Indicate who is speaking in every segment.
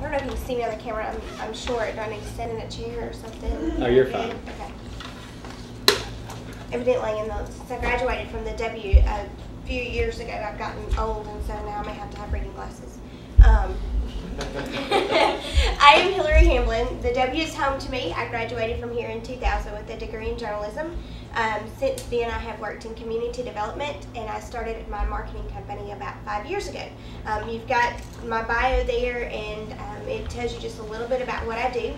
Speaker 1: don't know if you can see me on the camera. I'm short. Do I need to sit in a chair or something?
Speaker 2: Oh, you're fine.
Speaker 1: Okay. Evidently, since I graduated from the W a few years ago, I've gotten old, and so now I may have to have reading glasses. I am Hillary Hamblin. The W is home to me. I graduated from here in 2000 with a degree in journalism. Since then, I have worked in community development, and I started my marketing company about 5 years ago. You've got my bio there, and it tells you just a little bit about what I do.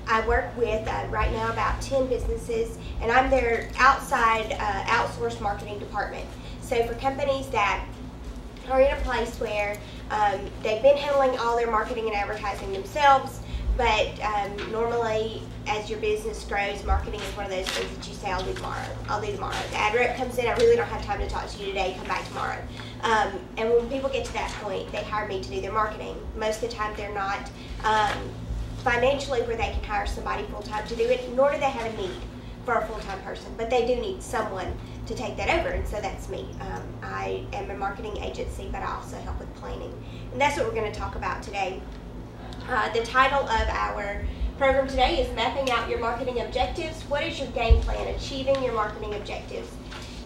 Speaker 1: I work with, right now, about 10 businesses, and I'm their outside outsourced marketing department. So for companies that are in a place where they've been handling all their marketing and advertising themselves, but normally as your business grows, marketing is one of those things that you say, I'll do tomorrow. The ad rep comes in, I really don't have time to talk to you today, come back tomorrow. And when people get to that point, they hire me to do their marketing. Most of the time they're not financially where they can hire somebody full-time to do it, nor do they have a need for a full-time person, but they do need someone to take that over, and so that's me. I am a marketing agency, but I also help with planning, and that's what we're going to talk about today. The title of our program today is Mapping Out Your Marketing Objectives. What is your game plan? Achieving your marketing objectives.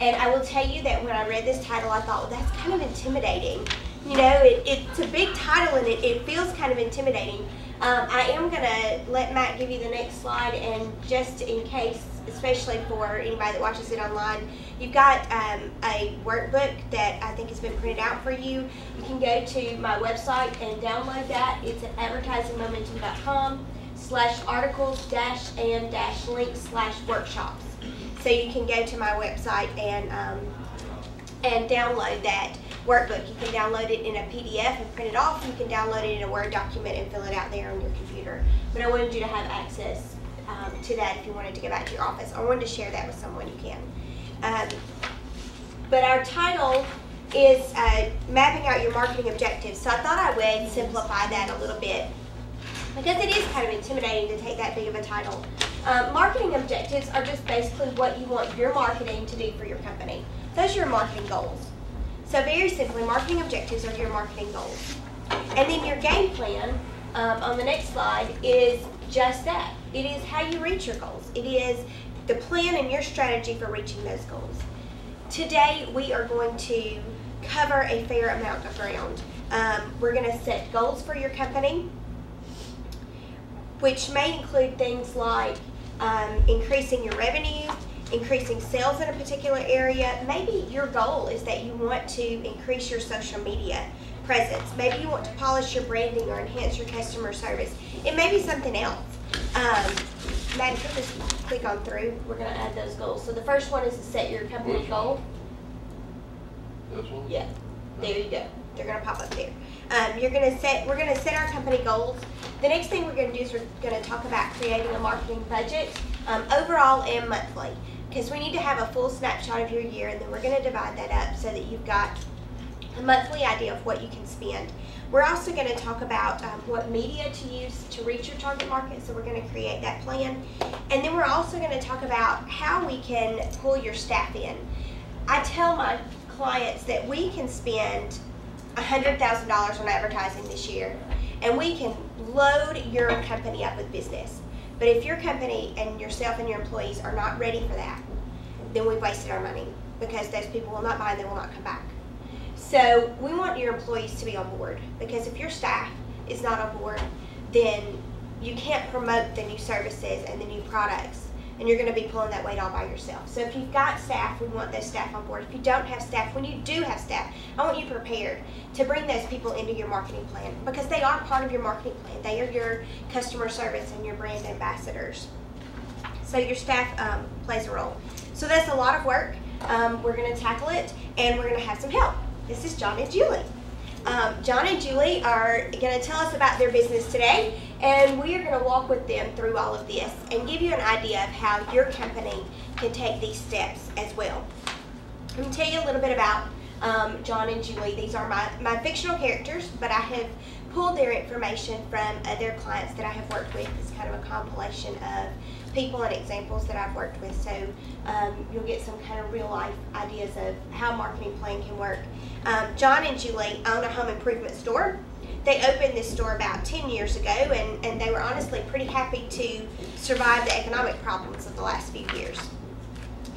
Speaker 1: And I will tell you that when I read this title, I thought, well, that's kind of intimidating. You know, it's a big title, and it feels kind of intimidating. I am going to let Matt give you the next slide, and just in case, especially for anybody that watches it online, you've got a workbook that I think has been printed out for you. You can go to my website and download that. It's at advertisingmomentum.com/articles-and-links/workshops. So you can go to my website and download that workbook. You can download it in a PDF and print it off. You can download it in a Word document and fill it out there on your computer. But I wanted you to have access to that if you wanted to go back to your office. I wanted to share that with someone. You can. But our title is Mapping Out Your Marketing Objectives. So I thought I would simplify that a little bit because it is kind of intimidating to take that big of a title. Marketing objectives are just basically what you want your marketing to do for your company. Those are your marketing goals. So very simply, marketing objectives are your marketing goals. And then your game plan, on the next slide, is just that. It is how you reach your goals. It is the plan and your strategy for reaching those goals. Today, we are going to cover a fair amount of ground. We're going to set goals for your company, which may include things like increasing your revenue, increasing sales in a particular area. Maybe your goal is that you want to increase your social media presence. Maybe you want to polish your branding or enhance your customer service. It may be something else. Matt, if you just click on through, we're going to add those goals. So the first one is to set your company goal.
Speaker 3: This one?
Speaker 1: Yeah, there you go. They're going to pop up there. We're going to set our company goals. The next thing we're going to do is we're going to talk about creating a marketing budget, overall and monthly, because we need to have a full snapshot of your year, and then we're going to divide that up so that you've got a monthly idea of what you can spend. We're also going to talk about what media to use to reach your target market, so we're going to create that plan. And then we're also going to talk about how we can pull your staff in. I tell my clients that we can spend $100,000 on advertising this year, and we can load your company up with business. But if your company and yourself and your employees are not ready for that, then we've wasted our money, because those people will not buy and they will not come back. So we want your employees to be on board, because if your staff is not on board, then you can't promote the new services and the new products, and you're going to be pulling that weight all by yourself. So if you've got staff, we want those staff on board. If you don't have staff, when you do have staff, I want you prepared to bring those people into your marketing plan, because they are part of your marketing plan. They are your customer service and your brand ambassadors. So your staff plays a role. So that's a lot of work. We're going to tackle it, and we're going to have some help. This is John and Julie. John and Julie are going to tell us about their business today, and we are going to walk with them through all of this and give you an idea of how your company can take these steps as well. I'm going to tell you a little bit about John and Julie. These are my fictional characters, but I have pulled their information from other clients that I have worked with. It's kind of a compilation of people and examples that I've worked with, so you'll get some kind of real life ideas of how marketing plan can work. John and Julie own a home improvement store. They opened this store about 10 years ago, and they were honestly pretty happy to survive the economic problems of the last few years.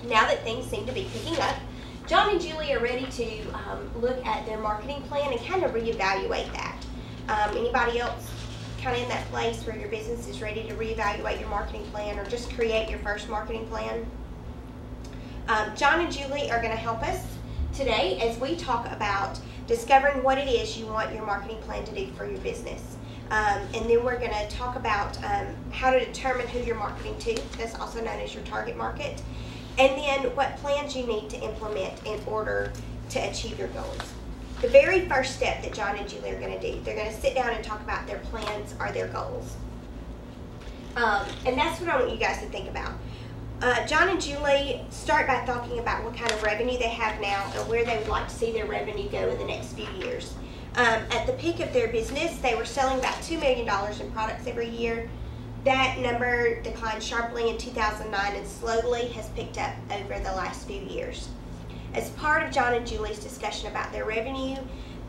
Speaker 1: Now that things seem to be picking up, John and Julie are ready to look at their marketing plan and kind of reevaluate that. Anybody else kind of in that place where your business is ready to reevaluate your marketing plan or just create your first marketing plan? John and Julie are going to help us today as we talk about discovering what it is you want your marketing plan to do for your business. And then we're going to talk about how to determine who you're marketing to. That's also known as your target market. And then what plans you need to implement in order to achieve your goals. The very first step that John and Julie are going to do, they're going to sit down and talk about their plans or their goals. And that's what I want you guys to think about. John and Julie start by talking about what kind of revenue they have now and where they would like to see their revenue go in the next few years. At the peak of their business, they were selling about $2 million in products every year. That number declined sharply in 2009 and slowly has picked up over the last few years. As part of John and Julie's discussion about their revenue,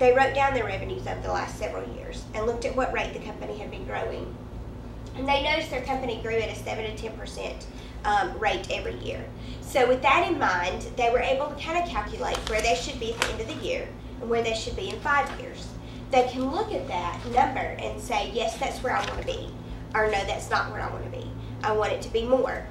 Speaker 1: they wrote down their revenues over the last several years and looked at what rate the company had been growing. And they noticed their company grew at a 7 to 10% rate every year. So with that in mind, they were able to kind of calculate where they should be at the end of the year and where they should be in 5 years. They can look at that number and say, yes, that's where I want to be. Or no, that's not where I want to be. I want it to be more.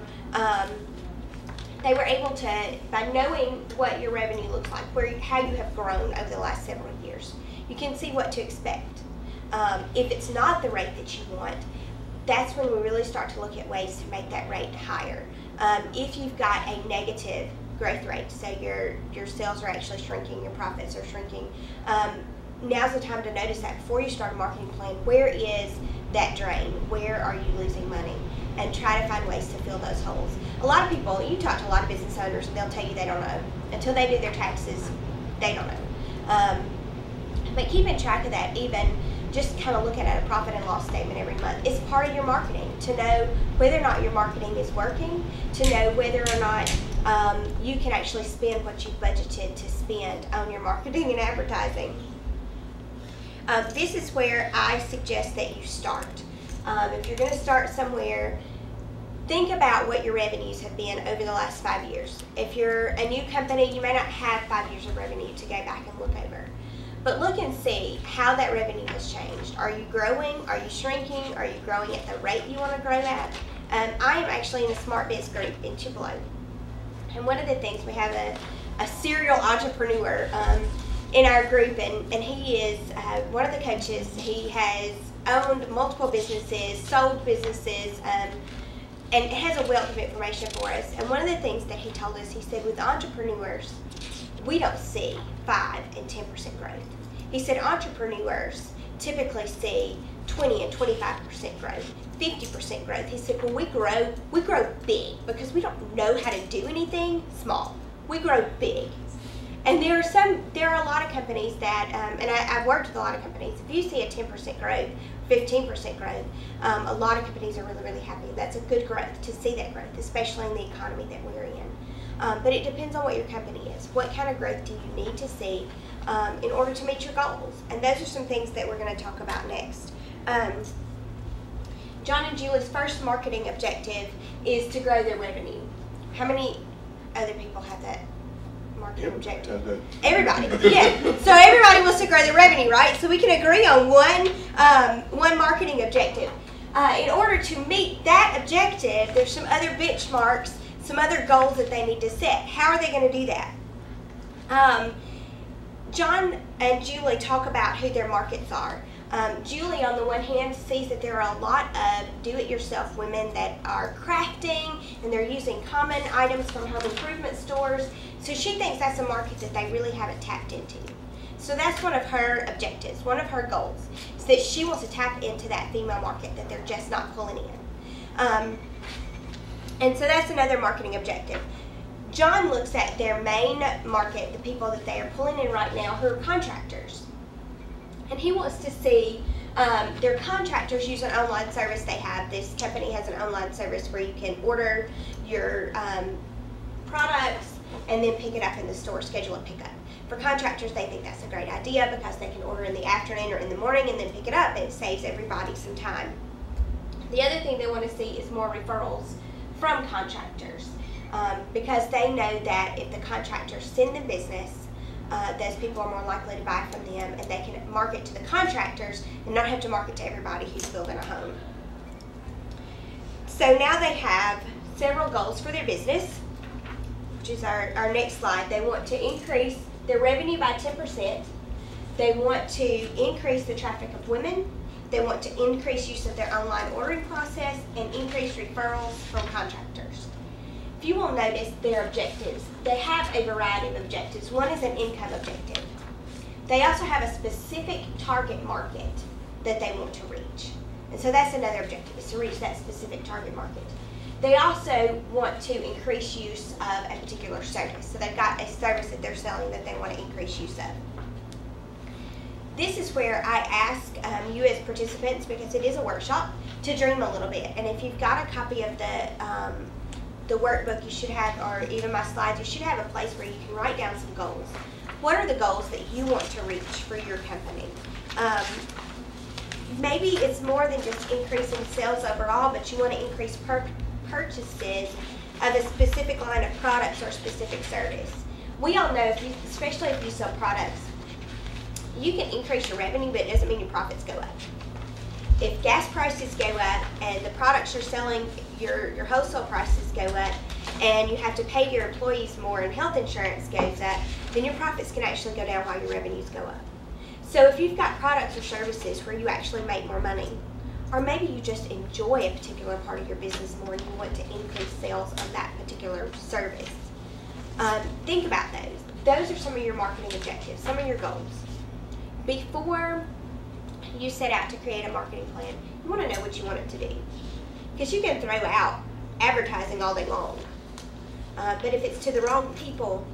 Speaker 1: They were able to, by knowing what your revenue looks like, how you have grown over the last several years, you can see what to expect. If it's not the rate that you want, that's when we really start to look at ways to make that rate higher. If you've got a negative growth rate, so your sales are actually shrinking, your profits are shrinking, now's the time to notice that before you start a marketing plan. Where is that drain? Where are you losing money? And try to find ways to fill those holes. A lot of people, you talk to a lot of business owners and they'll tell you they don't know. Until they do their taxes, they don't know. But keeping track of that, even just kind of looking at a profit and loss statement every month, is part of your marketing. To know whether or not your marketing is working, to know whether or not you can actually spend what you've budgeted to spend on your marketing and advertising. This is where I suggest that you start. If you're going to start somewhere, think about what your revenues have been over the last 5 years. If you're a new company, you may not have 5 years of revenue to go back and look over. But look and see how that revenue has changed. Are you growing? Are you shrinking? Are you growing at the rate you want to grow at? I am actually in a Smart Biz group in Tupelo. And one of the things, we have a serial entrepreneur in our group, and he is one of the coaches. He has owned multiple businesses, sold businesses, and has a wealth of information for us. And one of the things that he told us, he said, with entrepreneurs, we don't see 5 and 10% growth. He said entrepreneurs typically see 20 and 25% growth, 50% growth. He said when we grow big because we don't know how to do anything small. We grow big. And there are a lot of companies that, and I've worked with a lot of companies, if you see a 10% growth, 15% growth, a lot of companies are really, really happy. That's a good growth, to see that growth, especially in the economy that we're in. But it depends on what your company is. What kind of growth do you need to see in order to meet your goals? And those are some things that we're going to talk about next. John and Julie's first marketing objective is to grow their revenue. How many other people have that marketing objective? Everybody. Yeah. So everybody wants to grow their revenue, right? So we can agree on one marketing objective. In order to meet that objective, there's some other benchmarks, some other goals that they need to set. How are they going to do that? John and Julie talk about who their markets are. Julie, on the one hand, sees that there are a lot of do-it-yourself women that are crafting and they're using common items from home improvement stores. So she thinks that's a market that they really haven't tapped into. So that's one of her objectives, one of her goals, is that she wants to tap into that female market that they're just not pulling in. And so that's another marketing objective. John looks at their main market, the people that they are pulling in right now, who are contractors. And he wants to see their contractors use an online service they have. This company has an online service where you can order your products and then pick it up in the store, schedule a pickup. For contractors, they think that's a great idea because they can order in the afternoon or in the morning and then pick it up, and it saves everybody some time. The other thing they want to see is more referrals from contractors, because they know that if the contractors send them business, those people are more likely to buy from them, and they can market to the contractors and not have to market to everybody who's building a home. So now they have several goals for their business, which is our next slide. They want to increase their revenue by 10%. They want to increase the traffic of women. They want to increase use of their online ordering process and increase referrals from contractors. If you will notice their objectives, they have a variety of objectives. One is an income objective. They also have a specific target market that they want to reach. And so that's another objective, is to reach that specific target market. They also want to increase use of a particular service. So they've got a service that they're selling that they want to increase use of. This is where I ask you as participants, because it is a workshop, to dream a little bit. And if you've got a copy of the workbook, you should have, or even my slides, you should have a place where you can write down some goals. What are the goals that you want to reach for your company? Maybe it's more than just increasing sales overall, but you want to increase purchases of a specific line of products or a specific service. We all know, especially if you sell products, you can increase your revenue, but it doesn't mean your profits go up. If gas prices go up and the products you're selling, your wholesale prices go up, and you have to pay your employees more and health insurance goes up, then your profits can actually go down while your revenues go up. So if you've got products or services where you actually make more money, or maybe you just enjoy a particular part of your business more and you want to increase sales of that particular service, think about those. Those are some of your marketing objectives, some of your goals. Before you set out to create a marketing plan, you want to know what you want it to do. Because you can throw out advertising all day long. But if it's to the wrong people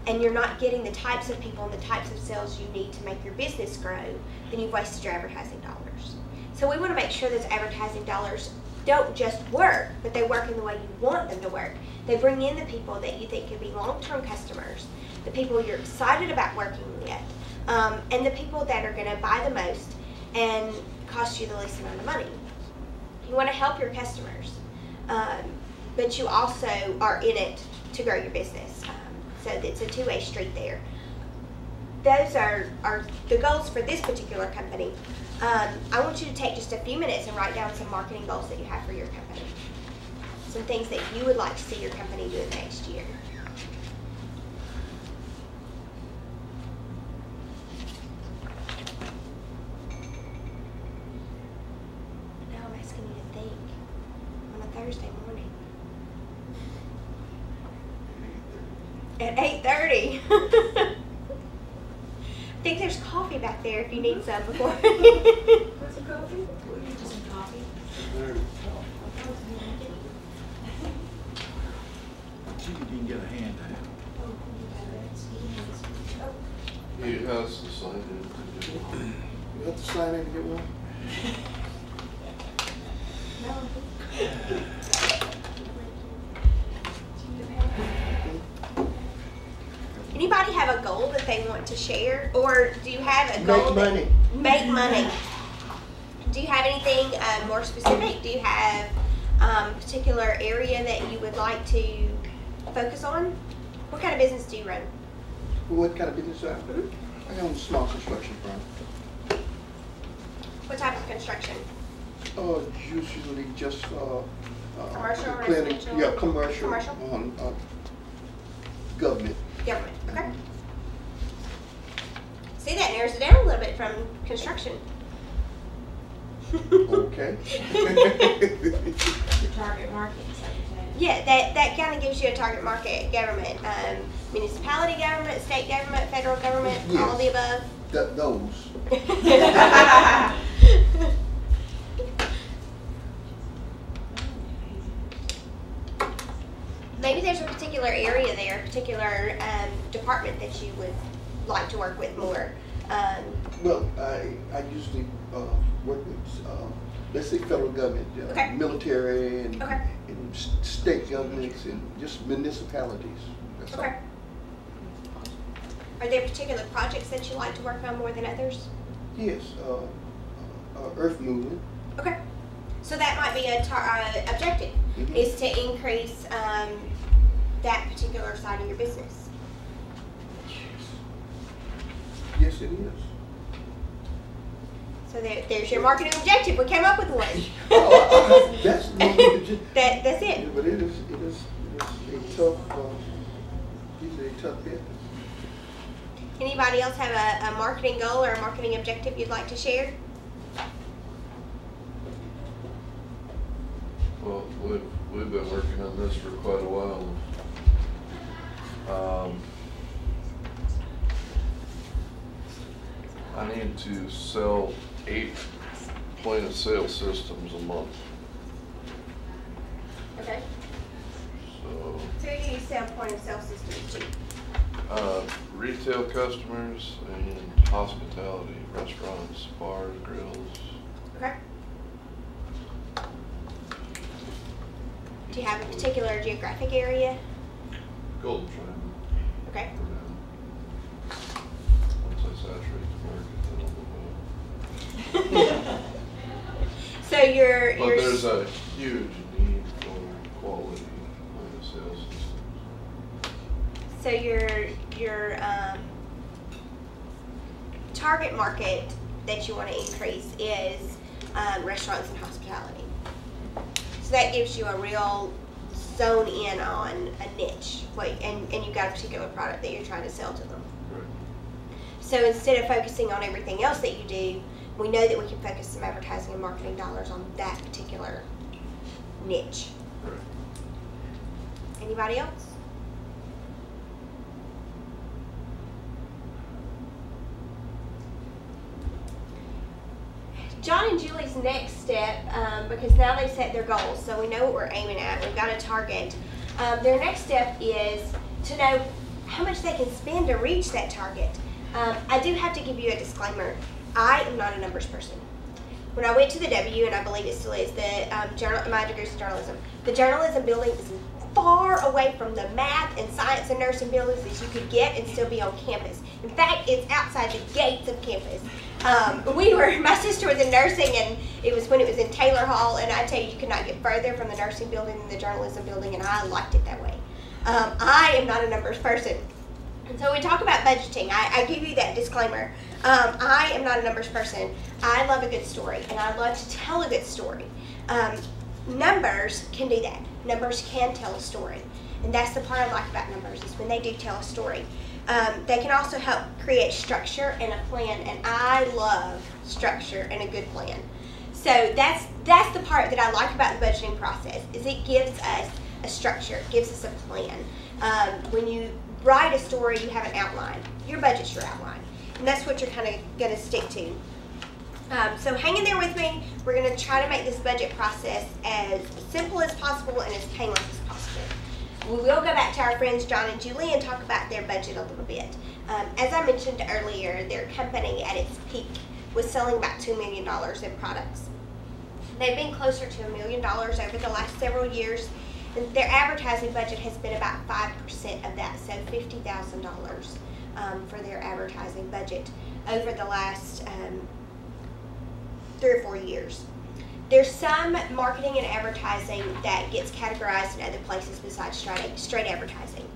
Speaker 1: and you're not getting the types of people and the types of sales you need to make your business grow, then you've wasted your advertising dollars. So we want to make sure those advertising dollars don't just work, but they work in the way you want them to work. They bring in the people that you think could be long-term customers, the people you're excited about working with, and the people that are going to buy the most and cost you the least amount of money. You want to help your customers, but you also are in it to grow your business. So it's a two-way street there. Those are the goals for this particular company. I want you to take just a few minutes and write down some marketing goals that you have for your company. Some things that you would like to see your company do in the next year. Now I'm asking you to think on a Thursday morning. At 8:30. I think there's coffee back there if you need some before.
Speaker 2: Want some coffee? Just some coffee.
Speaker 4: See if you can get a hand
Speaker 3: He has to sign in to do it.
Speaker 5: You have to sign in to get one?
Speaker 1: Anybody have a goal that they want to share? Or do you have a goal?
Speaker 5: Make money.
Speaker 1: Make money. Do you have anything more specific? Do you have a particular area that you would like to focus on? What kind of business do you run?
Speaker 5: What kind of business do I have? I own a small construction firm.
Speaker 1: What type of construction?
Speaker 5: Usually just
Speaker 1: Commercial,
Speaker 5: planning.
Speaker 1: residential?
Speaker 5: Yeah, commercial.
Speaker 1: Commercial?
Speaker 5: Government.
Speaker 1: Government. Okay. See, that narrows it down a little bit from construction.
Speaker 5: Okay.
Speaker 2: The target market, is that what you're saying?
Speaker 1: Yeah, that kind of gives you a target market. Government, municipality government, state government, federal government,
Speaker 5: Yes.
Speaker 1: all the above.
Speaker 5: Those.
Speaker 1: Maybe there's a particular area there, a particular department that you would like to work with more.
Speaker 5: Well, I usually work with, let's say, federal government,
Speaker 1: Okay.
Speaker 5: military, and,
Speaker 1: Okay.
Speaker 5: and state governments, and just municipalities. That's all.
Speaker 1: Okay. Are there particular projects that you like to work on more than others?
Speaker 5: Yes, earth movement.
Speaker 1: Okay. So that might be a objective,
Speaker 5: Mhm.
Speaker 1: is to increase that particular side of your business.
Speaker 5: Yes, it is.
Speaker 1: So there's your marketing objective. We came up with one.
Speaker 5: That's
Speaker 1: That's it.
Speaker 5: Yeah, but it is a tough, it's a tough business.
Speaker 1: Anybody else have a marketing goal or a marketing objective you'd like to share?
Speaker 3: Well, we've been working on this for quite a while. I need to sell 8 point of sale systems a month.
Speaker 1: Okay.
Speaker 3: So,
Speaker 1: So who do you sell point of sale systems to?
Speaker 3: retail customers and hospitality, restaurants, bars, grills.
Speaker 1: Okay. Do you have a particular geographic area?
Speaker 3: Golden Triangle.
Speaker 1: Okay.
Speaker 3: Once I saturate the market, then I'll move on.
Speaker 1: So you're
Speaker 3: But there's a huge need for quality point of sale systems.
Speaker 1: so your target market that you want to increase is restaurants and hospitality. So that gives you a real zone in on a niche, and you've got a particular product that you're trying to sell to them.
Speaker 3: Right.
Speaker 1: So instead of focusing on everything else that you do, we know that we can focus some advertising and marketing dollars on that particular niche.
Speaker 3: Right.
Speaker 1: Anybody else? John and Julie's next step, because now they've set their goals, so we know what we're aiming at. We've got a target. Their next step is to know how much they can spend to reach that target. I do have to give you a disclaimer. I am not a numbers person. When I went to the W, and I believe it still is, my degree's in journalism, the journalism building is far away from the math and science and nursing buildings that you could get and still be on campus. In fact, it's outside the gates of campus. My sister was in nursing, and it was when it was in Taylor Hall, and I tell you, you could not get further from the nursing building than the journalism building, and I liked it that way. I am not a numbers person. And so we talk about budgeting. I give you that disclaimer. I am not a numbers person. I love a good story, and I love to tell a good story. Numbers can do that. Numbers can tell a story. And that's the part I like about numbers, is when they do tell a story. They can also help create structure and a plan, and I love structure and a good plan. So that's the part that I like about the budgeting process, is it gives us a structure, it gives us a plan. When you write a story, you have an outline. Your budget's your outline, and that's what you're kind of going to stick to. So hang in there with me. We're going to try to make this budget process as simple as possible and as painless as possible. We will go back to our friends John and Julie and talk about their budget a little bit. As I mentioned earlier, their company at its peak was selling about $2 million in products. They've been closer to $1 million over the last several years, and their advertising budget has been about 5% of that, so $50,000 for their advertising budget over the last 3 or 4 years. There's some marketing and advertising that gets categorized in other places besides straight advertising.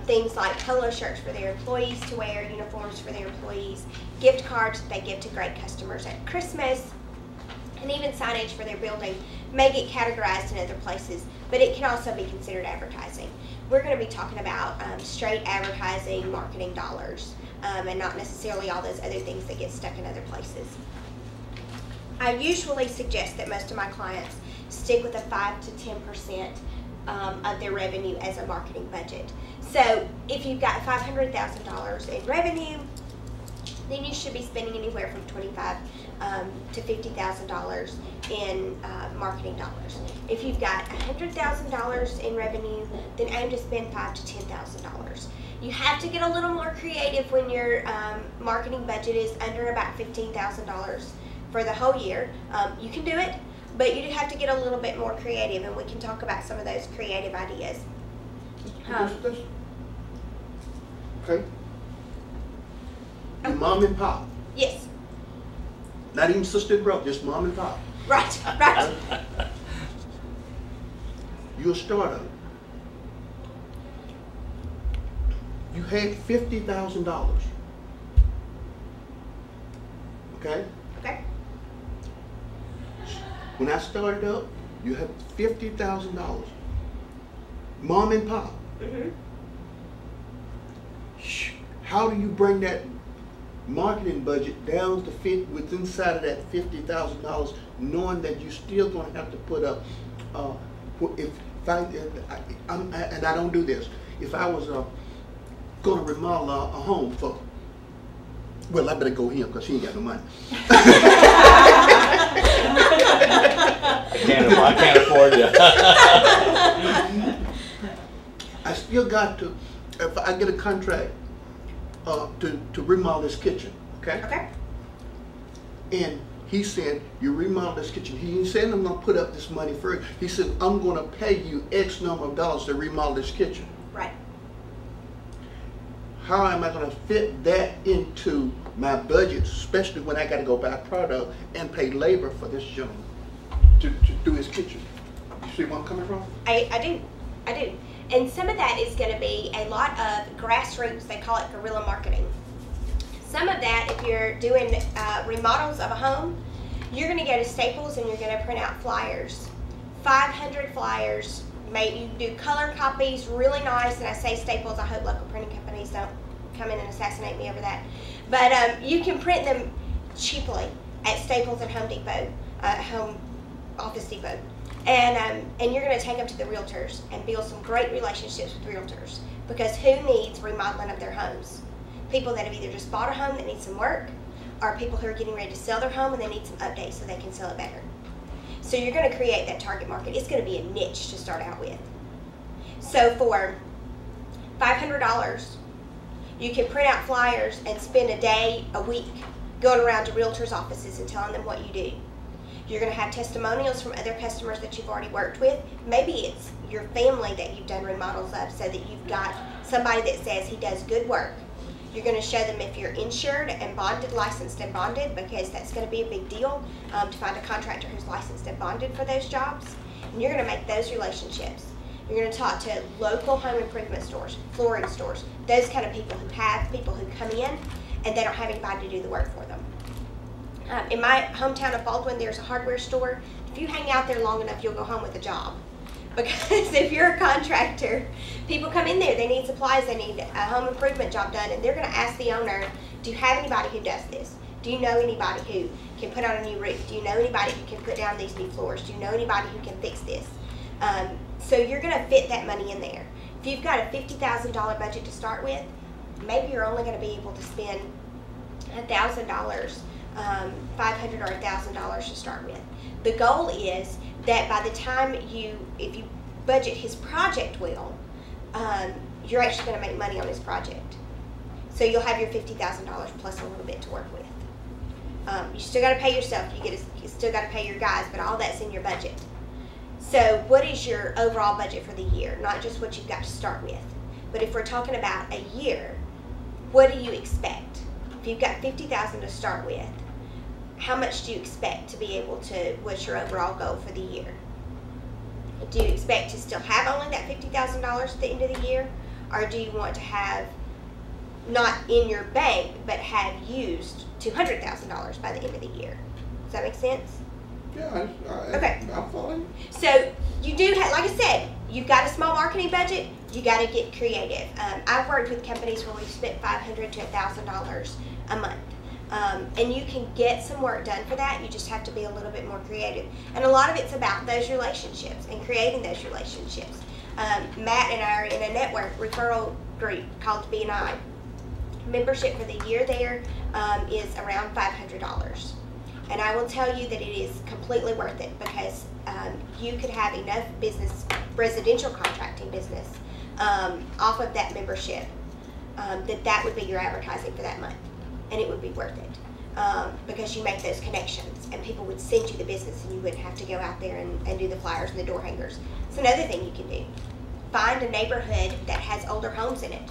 Speaker 1: Things like polo shirts for their employees to wear, uniforms for their employees, gift cards that they give to great customers at Christmas, and even signage for their building may get categorized in other places, but it can also be considered advertising. We're going to be talking about straight advertising, marketing dollars, and not necessarily all those other things that get stuck in other places. I usually suggest that most of my clients stick with a 5 to 10% of their revenue as a marketing budget. So if you've got $500,000 in revenue, then you should be spending anywhere from $25,000 to $50,000 in marketing dollars. If you've got $100,000 in revenue, then aim to spend $5,000 to $10,000. You have to get a little more creative when your marketing budget is under about $15,000 for the whole year. You can do it, but you do have to get a little bit more creative, and we can talk about some of those creative ideas.
Speaker 5: Okay. Your mom and pop.
Speaker 1: Yes,
Speaker 5: Not even sister and brother, just mom and pop.
Speaker 1: right, right.
Speaker 5: You're a startup. You had $50,000. Okay?
Speaker 1: Okay,
Speaker 5: When I started up, you had $50,000. Mom and pop.
Speaker 1: mhm,
Speaker 5: How do you bring that marketing budget down to fit within inside of that $50,000, knowing that you're still going to have to put up? If and I don't do this. If I was going to remodel a home for, well, I better go here because he ain't got no money.
Speaker 6: I can't afford you.
Speaker 5: I still got to, if I get a contract to remodel this kitchen, okay?
Speaker 1: okay,
Speaker 5: And he said, you remodel this kitchen. He didn't say, I'm gonna put up this money for it. He said, I'm gonna pay you X number of dollars to remodel this kitchen.
Speaker 1: right.
Speaker 5: How am I gonna fit that into my budget, especially when I gotta go buy a product and pay labor for this gentleman to do his kitchen? You see where I'm coming from?
Speaker 1: I do. And some of that is going to be a lot of grassroots, they call it guerrilla marketing. Some of that, if you're doing remodels of a home, you're going to go to Staples and you're going to print out flyers. 500 flyers, maybe you do color copies, really nice, and I say Staples, I hope local printing companies don't come in and assassinate me over that. But you can print them cheaply at Staples and Home Depot, Office Depot. And you're going to take them to the realtors and build some great relationships with realtors, because who needs remodeling of their homes? People that have either just bought a home that needs some work, or people who are getting ready to sell their home and they need some updates so they can sell it better. So you're going to create that target market. It's going to be a niche to start out with. So for $500, you can print out flyers and spend a day, a week, going around to realtors' offices and telling them what you do. You're going to have testimonials from other customers that you've already worked with. Maybe it's your family that you've done remodels of, so that you've got somebody that says he does good work. You're going to show them if you're insured and bonded, licensed and bonded, because that's going to be a big deal to find a contractor who's licensed and bonded for those jobs. And you're going to make those relationships. You're going to talk to local home improvement stores, flooring stores, those kind of people who have people who come in and they don't have anybody to do the work for them. In my hometown of Baldwin, there's a hardware store. If you hang out there long enough, you'll go home with a job. Because if you're a contractor, people come in there, they need supplies, they need a home improvement job done, and they're going to ask the owner, do you have anybody who does this? Do you know anybody who can put on a new roof? Do you know anybody who can put down these new floors? Do you know anybody who can fix this? So you're going to fit that money in there. If you've got a $50,000 budget to start with, maybe you're only going to be able to spend $1,000, $500 or $1,000 to start with. The goal is that by the time if you budget his project well, you're actually going to make money on his project. So you'll have your $50,000 plus a little bit to work with. You still got to pay yourself. You still got to pay your guys, but all that's in your budget. So what is your overall budget for the year? Not just what you've got to start with, but if we're talking about a year, what do you expect? If you've got $50,000 to start with, how much do you expect to be able to, what's your overall goal for the year? Do you expect to still have only that $50,000 at the end of the year? Or do you want to have, not in your bank, but have used $200,000 by the end of the year? Does that make sense?
Speaker 5: Yeah,
Speaker 1: Okay.
Speaker 5: I'm following.
Speaker 1: So you do have, like I said, you've got a small marketing budget, you got to get creative. I've worked with companies where we've spent $500 to $1,000 a month. And you can get some work done for that. You just have to be a little bit more creative. And a lot of it's about those relationships and creating those relationships. Matt and I are in a network referral group called B&I. Membership for the year there is around $500. And I will tell you that it is completely worth it, because you could have enough business, residential contracting business, off of that membership, that would be your advertising for that month. And it would be worth it, because you make those connections and people would send you the business and you wouldn't have to go out there and do the flyers and the door hangers. It's another thing you can do. Find a neighborhood that has older homes in it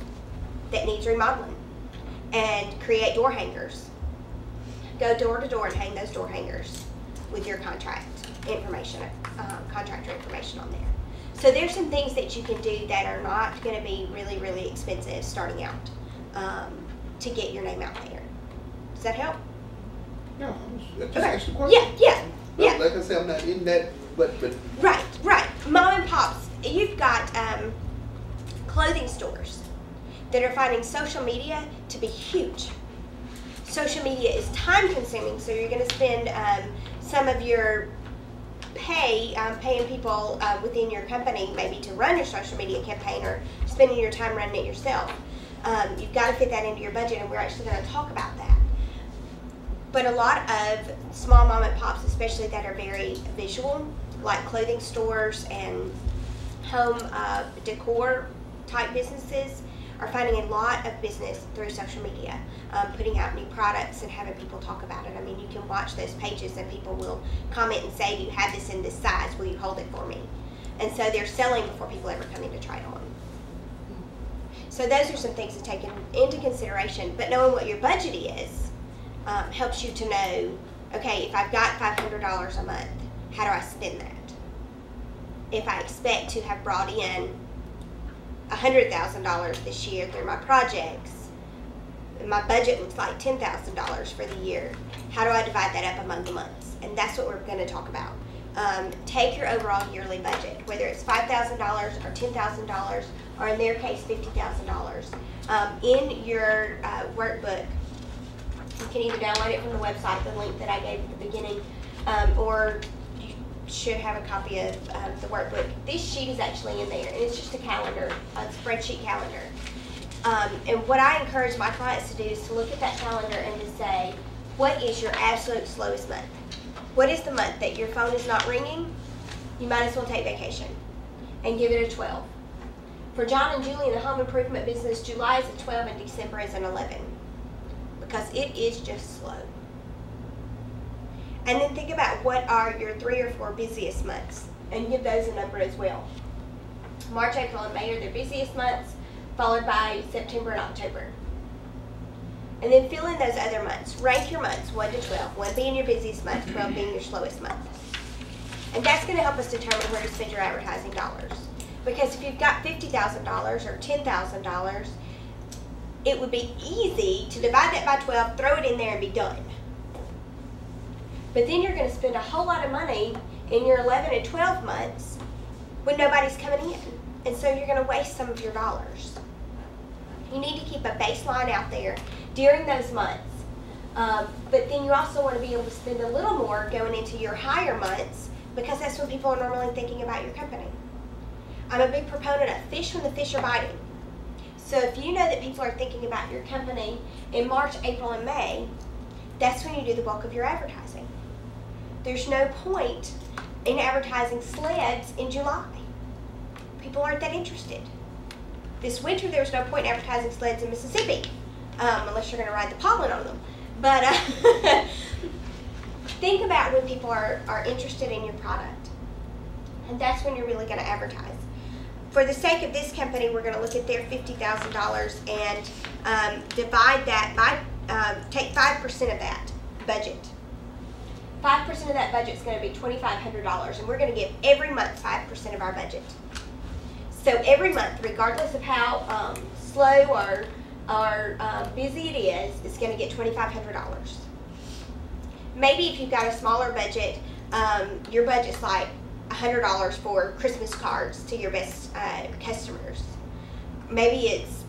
Speaker 1: that needs remodeling. and create door hangers. Go door to door and hang those door hangers with your contract information, contractor information on there. So there's some things that you can do that are not going to be really, really expensive starting out to get your name out there. Does that help?
Speaker 5: No, I just
Speaker 1: Okay.
Speaker 5: asked the question.
Speaker 1: Yeah.
Speaker 5: Like I said, I'm not in that, but
Speaker 1: Right. Mom and pops, you've got clothing stores that are finding social media to be huge. Social media is time consuming, so you're going to spend some of your paying people within your company maybe to run your social media campaign or spending your time running it yourself. You've got to fit that into your budget, and we're actually going to talk about that. But a lot of small mom and pops, especially that are very visual, like clothing stores and home decor type businesses, are finding a lot of business through social media, putting out new products and having people talk about it. I mean, you can watch those pages and people will comment and say, do you have this in this size? Will you hold it for me? And so they're selling before people ever come in to try it on. So those are some things to take into consideration. But knowing what your budget is helps you to know, okay, if I've got $500 a month, how do I spend that? If I expect to have brought in $100,000 this year through my projects, my budget looks like $10,000 for the year. How do I divide that up among the months? And that's what we're going to talk about. Take your overall yearly budget, whether it's $5,000 or $10,000, or in their case, $50,000. In your workbook, you can either download it from the website, the link that I gave at the beginning, or you should have a copy of the workbook. This sheet is actually in there, and it's just a calendar, a spreadsheet calendar. And what I encourage my clients to do is to look at that calendar and to say, what is your absolute slowest month? What is the month that your phone is not ringing? You might as well take vacation and give it a 12. For John and Julie in the home improvement business, July is a 12 and December is an 11. Because it is just slow. And then think about what are your 3 or 4 busiest months and give those a number as well. March, April, and May are their busiest months, followed by September and October. And then fill in those other months. Rank your months 1 to 12, 1 being your busiest month, 12 being your slowest month. And that's going to help us determine where to spend your advertising dollars. Because if you've got $50,000 or $10,000, it would be easy to divide that by 12, throw it in there, and be done. But then you're going to spend a whole lot of money in your 11 and 12 months when nobody's coming in. And so you're going to waste some of your dollars. You need to keep a baseline out there during those months. But then you also want to be able to spend a little more going into your higher months, because that's when people are normally thinking about your company. I'm a big proponent of fish when the fish are biting. So if you know that people are thinking about your company in March, April, and May, that's when you do the bulk of your advertising. There's no point in advertising sleds in July. People aren't that interested. This winter, there's no point in advertising sleds in Mississippi, unless you're going to ride the pollen on them. But think about when people are interested in your product. And that's when you're really going to advertise. For the sake of this company, we're going to look at their $50,000 and divide that by, take 5% of that budget. 5% of that budget is going to be $2,500, and we're going to give every month 5% of our budget. So every month, regardless of how slow or busy it is, it's going to get $2,500. Maybe if you've got a smaller budget, your budget's like $100 for Christmas cards to your best customers. Maybe it's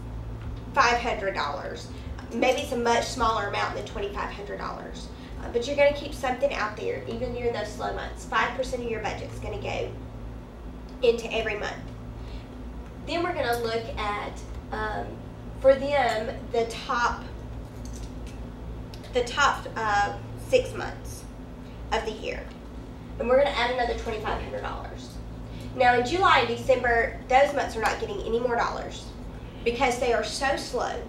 Speaker 1: $500. Maybe it's a much smaller amount than $2,500. But you're going to keep something out there, even during those slow months. 5% of your budget is going to go into every month. Then we're going to look at, for them, the top 6 months of the year. And we're going to add another $2,500. Now in July and December, those months are not getting any more dollars because they are so slow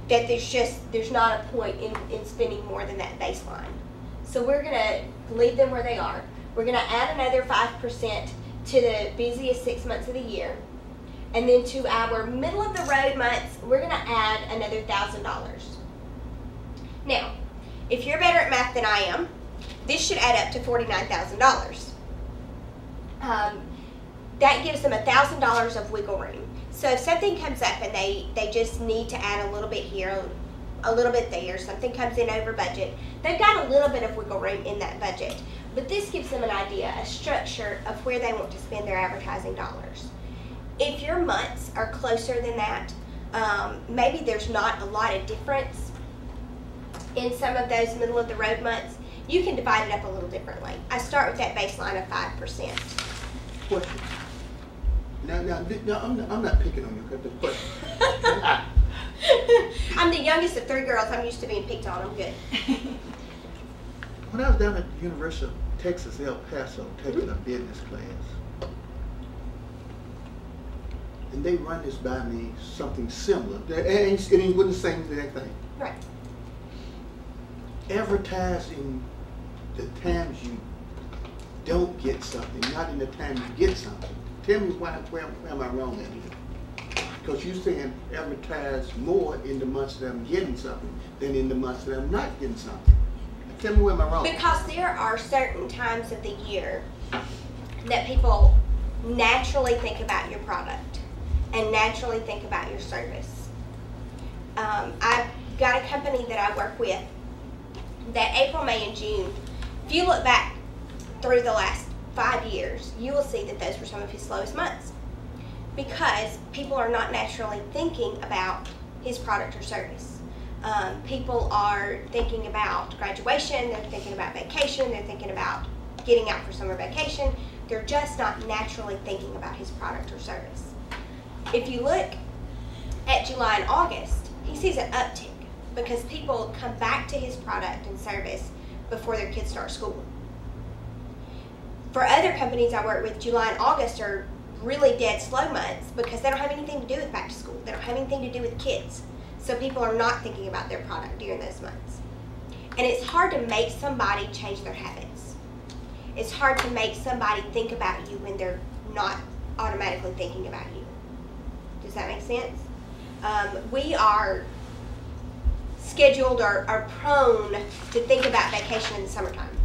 Speaker 1: that there's not a point in spending more than that baseline. So we're going to leave them where they are. We're going to add another 5% to the busiest 6 months of the year. And then to our middle of the road months, we're gonna add another $1,000. Now, if you're better at math than I am, this should add up to $49,000. That gives them $1,000 of wiggle room. So if something comes up and they just need to add a little bit here, a little bit there, something comes in over budget, they've got a little bit of wiggle room in that budget. But this gives them an idea, a structure of where they want to spend their advertising dollars. If your months are closer than that, maybe there's not a lot of difference in some of those middle of the road months, you can divide it up a little differently. I start with that baseline of 5%.
Speaker 5: Question. Now, I'm not picking on you, because the question.
Speaker 1: I'm the youngest of 3 girls. I'm used to being picked on. I'm good.
Speaker 5: When I was down at the University of Texas, El Paso, taking a business class, and they run this by me, something similar, and it wasn't the same exact thing.
Speaker 1: Right.
Speaker 5: Advertising the times you don't get something, not in the time you get something. Tell me where am I wrong at here? Because you're saying advertise more in the months that I'm getting something than in the months that I'm not getting something. Tell me where am I wrong?
Speaker 1: Because there are certain times of the year that people naturally think about your product and naturally think about your service. I've got a company that I work with that April, May, and June, if you look back through the last 5 years, you will see that those were some of his slowest months because people are not naturally thinking about his product or service. People are thinking about graduation, they're thinking about vacation, they're thinking about getting out for summer vacation. They're just not naturally thinking about his product or service. If you look at July and August, he sees an uptick because people come back to his product and service before their kids start school. For other companies I work with, July and August are really dead slow months because they don't have anything to do with back to school. They don't have anything to do with kids. So people are not thinking about their product during those months. And it's hard to make somebody change their habits. It's hard to make somebody think about you when they're not automatically thinking about you. Does that make sense? We are scheduled or are prone to think about vacation in the summertime.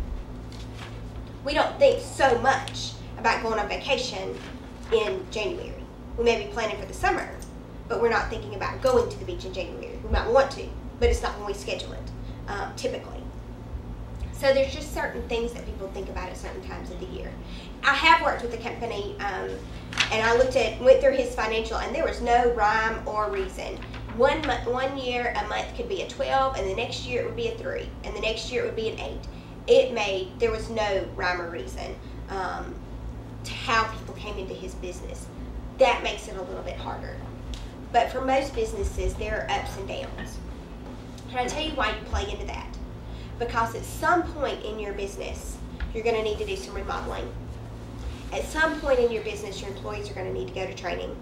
Speaker 1: We don't think so much about going on vacation in January. We may be planning for the summer, but we're not thinking about going to the beach in January. We might want to, but it's not when we schedule it, typically. So there's just certain things that people think about at certain times of the year. I have worked with a company, and I went through his financial, and there was no rhyme or reason. One year, a month could be a 12, and the next year it would be a 3, and the next year it would be an 8. There was no rhyme or reason to how people came into his business. That makes it a little bit harder. But for most businesses, there are ups and downs. Can I tell you why you play into that? Because at some point in your business, you're going to need to do some remodeling. At some point in your business, your employees are going to need to go to training.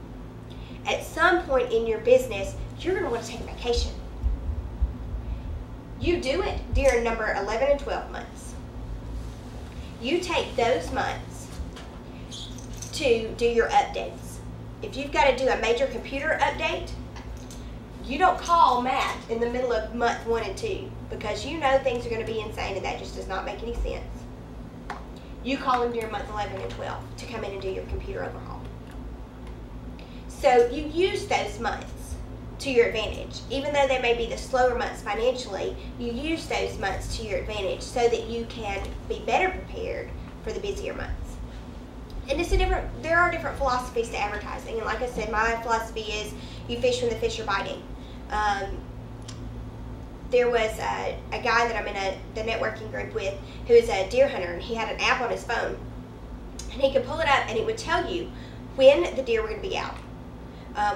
Speaker 1: At some point in your business, you're going to want to take a vacation. You do it during number 11 and 12 months. You take those months to do your updates. If you've got to do a major computer update, you don't call Matt in the middle of month 1 and 2 because you know things are going to be insane and that just does not make any sense. You call him during month 11 and 12 to come in and do your computer overhaul. So you use those months to your advantage. Even though they may be the slower months financially, you use those months to your advantage so that you can be better prepared for the busier months. And there are different philosophies to advertising. And like I said, my philosophy is you fish when the fish are biting. There was a guy that I'm in the networking group with who is a deer hunter, and he had an app on his phone. And he could pull it up and it would tell you when the deer were going to be out,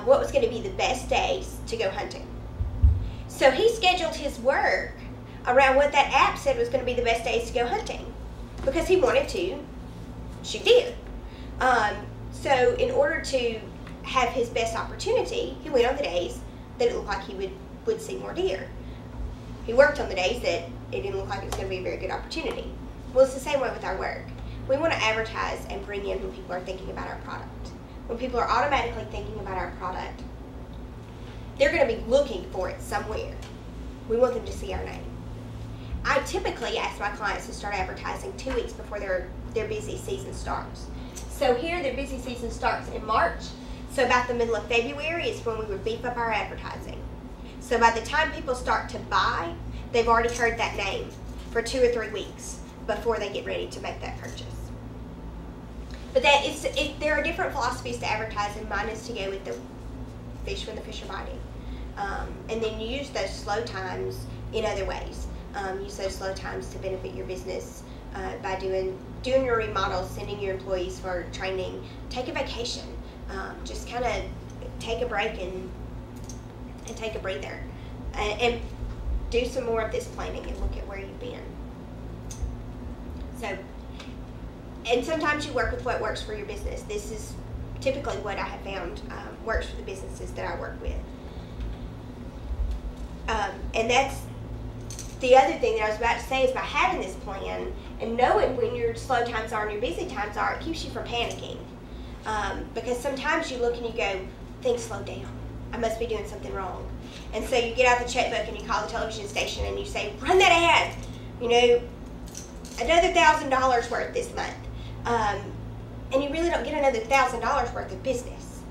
Speaker 1: what was going to be the best days to go hunting. So he scheduled his work around what that app said was going to be the best days to go hunting because he wanted to shoot deer. So in order to have his best opportunity, he went on the days that it looked like he would see more deer. He worked on the days that it didn't look like it was going to be a very good opportunity. Well, it's the same way with our work. We want to advertise and bring in when people are thinking about our product. when people are automatically thinking about our product, they're going to be looking for it somewhere. We want them to see our name. I typically ask my clients to start advertising 2 weeks before their busy season starts. So here, their busy season starts in March. So about the middle of February is when we would beef up our advertising. So by the time people start to buy, they've already heard that name for 2 or 3 weeks before they get ready to make that purchase. But there are different philosophies to advertising. Mine is to go with the fish when the fish are biting. And then you use those slow times in other ways. Use those slow times to benefit your business by doing your remodels, sending your employees for training, take a vacation. Just kind of take a break and take a breather. And do some more of this planning and look at where you've been. So, and sometimes you work with what works for your business. This is typically what I have found works for the businesses that I work with. And that's the other thing that I was about to say is by having this plan and knowing when your slow times are and your busy times are, it keeps you from panicking. Because sometimes you look and you go, things slow down. I must be doing something wrong. And so you get out the checkbook and you call the television station and you say, run that ad, you know, another $1,000 worth this month. And you really don't get another $1,000 worth of business.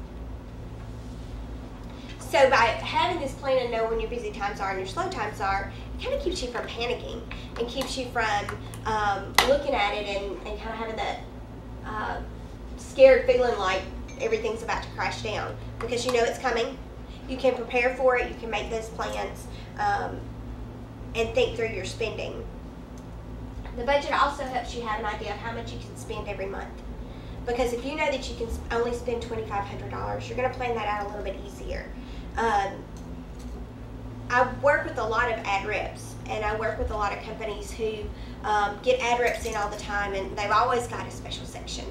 Speaker 1: So by having this plan and know when your busy times are and your slow times are, it kind of keeps you from panicking and keeps you from looking at it and kind of having that scared feeling like everything's about to crash down, because you know it's coming. You can prepare for it. You can make those plans and think through your spending. The budget also helps you have an idea of how much you can spend every month. Because if you know that you can only spend $2,500, you're going to plan that out a little bit easier. I work with a lot of ad reps, and I work with a lot of companies who get ad reps in all the time, and they've always got a special section.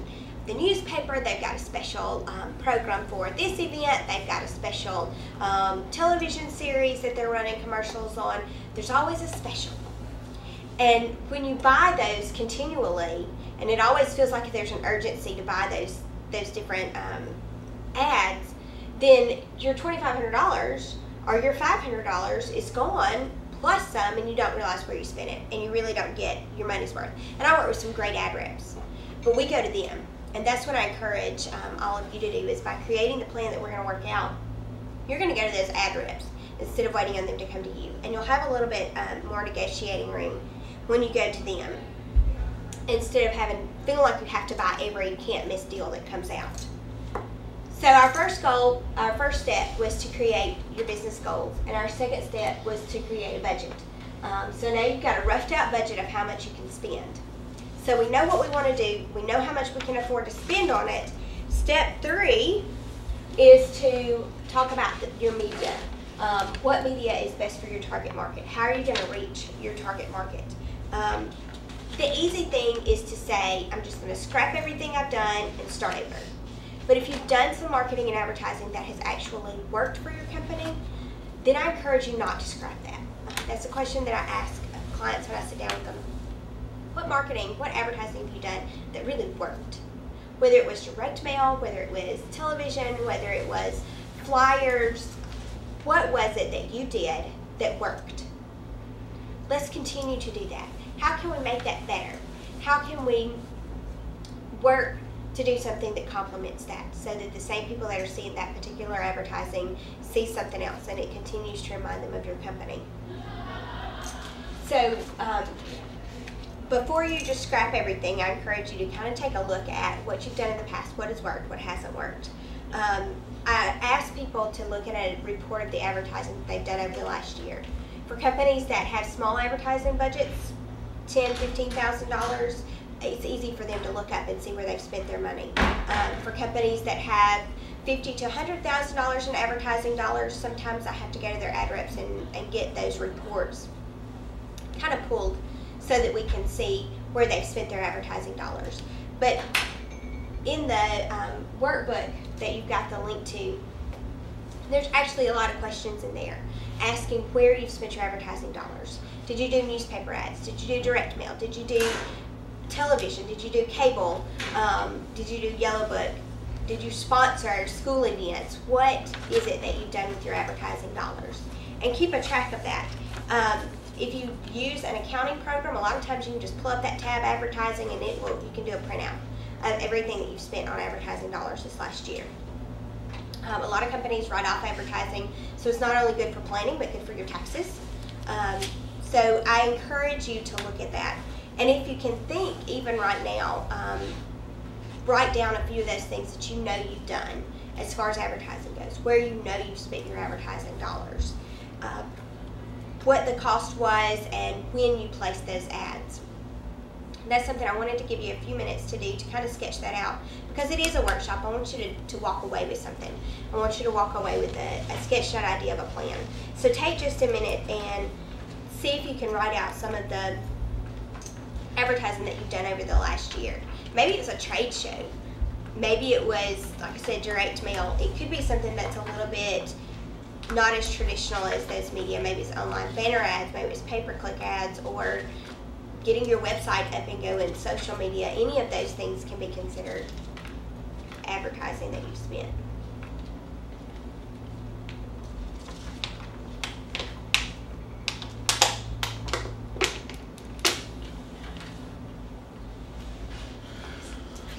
Speaker 1: The newspaper, they've got a special program for this event, they've got a special television series that they're running commercials on. There's always a special. And when you buy those continually, and it always feels like there's an urgency to buy those different ads, then your $2,500 or your $500 is gone, plus some, and you don't realize where you spent it, and you really don't get your money's worth. And I work with some great ad reps, but we go to them. And that's what I encourage all of you to do, is by creating the plan that we're going to work out, you're going to go to those ad reps instead of waiting on them to come to you. And you'll have a little bit more negotiating room when you go to them, instead of feeling like you have to buy every can't miss deal that comes out. So our first step was to create your business goals, and our second step was to create a budget. So now you've got a roughed out budget of how much you can spend. So we know what we want to do, we know how much we can afford to spend on it. Step 3 is to talk about your media. What media is best for your target market? How are you going to reach your target market? The easy thing is to say, I'm just going to scrap everything I've done and start over. But if you've done some marketing and advertising that has actually worked for your company, then I encourage you not to scrap that. That's a question that I ask clients when I sit down with them. What marketing, what advertising have you done that really worked? Whether it was direct mail, whether it was television, whether it was flyers, what was it that you did that worked? Let's continue to do that. How can we make that better? How can we work to do something that complements that, so that the same people that are seeing that particular advertising see something else and it continues to remind them of your company? So before you just scrap everything, I encourage you to kind of take a look at what you've done in the past, what has worked, what hasn't worked. I ask people to look at a report of the advertising that they've done over the last year. For companies that have small advertising budgets, $10,000, $15,000, it's easy for them to look up and see where they've spent their money. For companies that have $50,000 to $100,000 in advertising dollars, sometimes I have to go to their ad reps and get those reports kind of pulled so that we can see where they've spent their advertising dollars. But in the workbook that you've got the link to, there's actually a lot of questions in there asking where you've spent your advertising dollars. Did you do newspaper ads? Did you do direct mail? Did you do television? Did you do cable? Did you do Yellow Book? Did you sponsor school events? What is it that you've done with your advertising dollars? And keep a track of that. If you use an accounting program, a lot of times you can just pull up that tab advertising and you can do a printout of everything that you've spent on advertising dollars this last year. A lot of companies write off advertising, so it's not only good for planning, but good for your taxes. So I encourage you to look at that. And if you can think, even right now, write down a few of those things that you know you've done as far as advertising goes, where you know you've spent your advertising dollars, what the cost was, and when you placed those ads. And that's something I wanted to give you a few minutes to do to kind of sketch that out, because it is a workshop. I want you to walk away with something. I want you to walk away with a sketched out idea of a plan. So take just a minute and see if you can write out some of the advertising that you've done over the last year. Maybe it was a trade show. Maybe it was, like I said, direct mail. It could be something that's a little bit not as traditional as those media. Maybe it's online banner ads, maybe it's pay-per-click ads, or getting your website up and going, social media. Any of those things can be considered advertising that you've spent.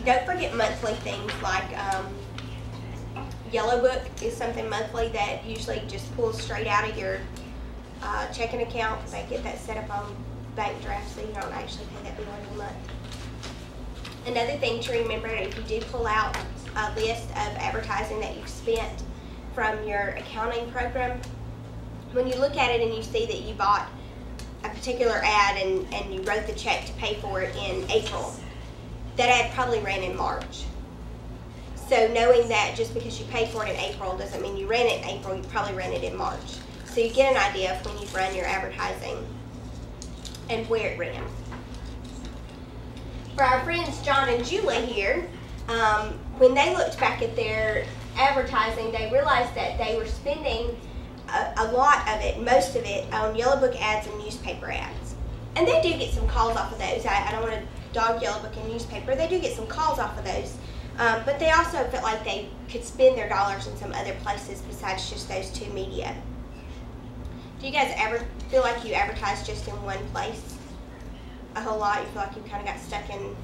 Speaker 1: Don't forget monthly things like Yellow Book is something monthly that usually just pulls straight out of your checking account. They get that set up on bank draft, so you don't actually pay that bill every month. Another thing to remember, if you do pull out a list of advertising that you've spent from your accounting program, when you look at it and you see that you bought a particular ad and you wrote the check to pay for it in April, that ad probably ran in March. So knowing that just because you paid for it in April doesn't mean you ran it in April, you probably ran it in March. So you get an idea of when you've run your advertising and where it ran. For our friends John and Julie here, when they looked back at their advertising, they realized that they were spending a lot of it, most of it, on Yellow Book ads and newspaper ads. And they do get some calls off of those. I don't want to dog Yellow Book and newspaper. They do get some calls off of those. But they also felt like they could spend their dollars in some other places besides just those two media. Do you guys ever feel like you advertise just in one place a whole lot? You feel like you kind of got stuck in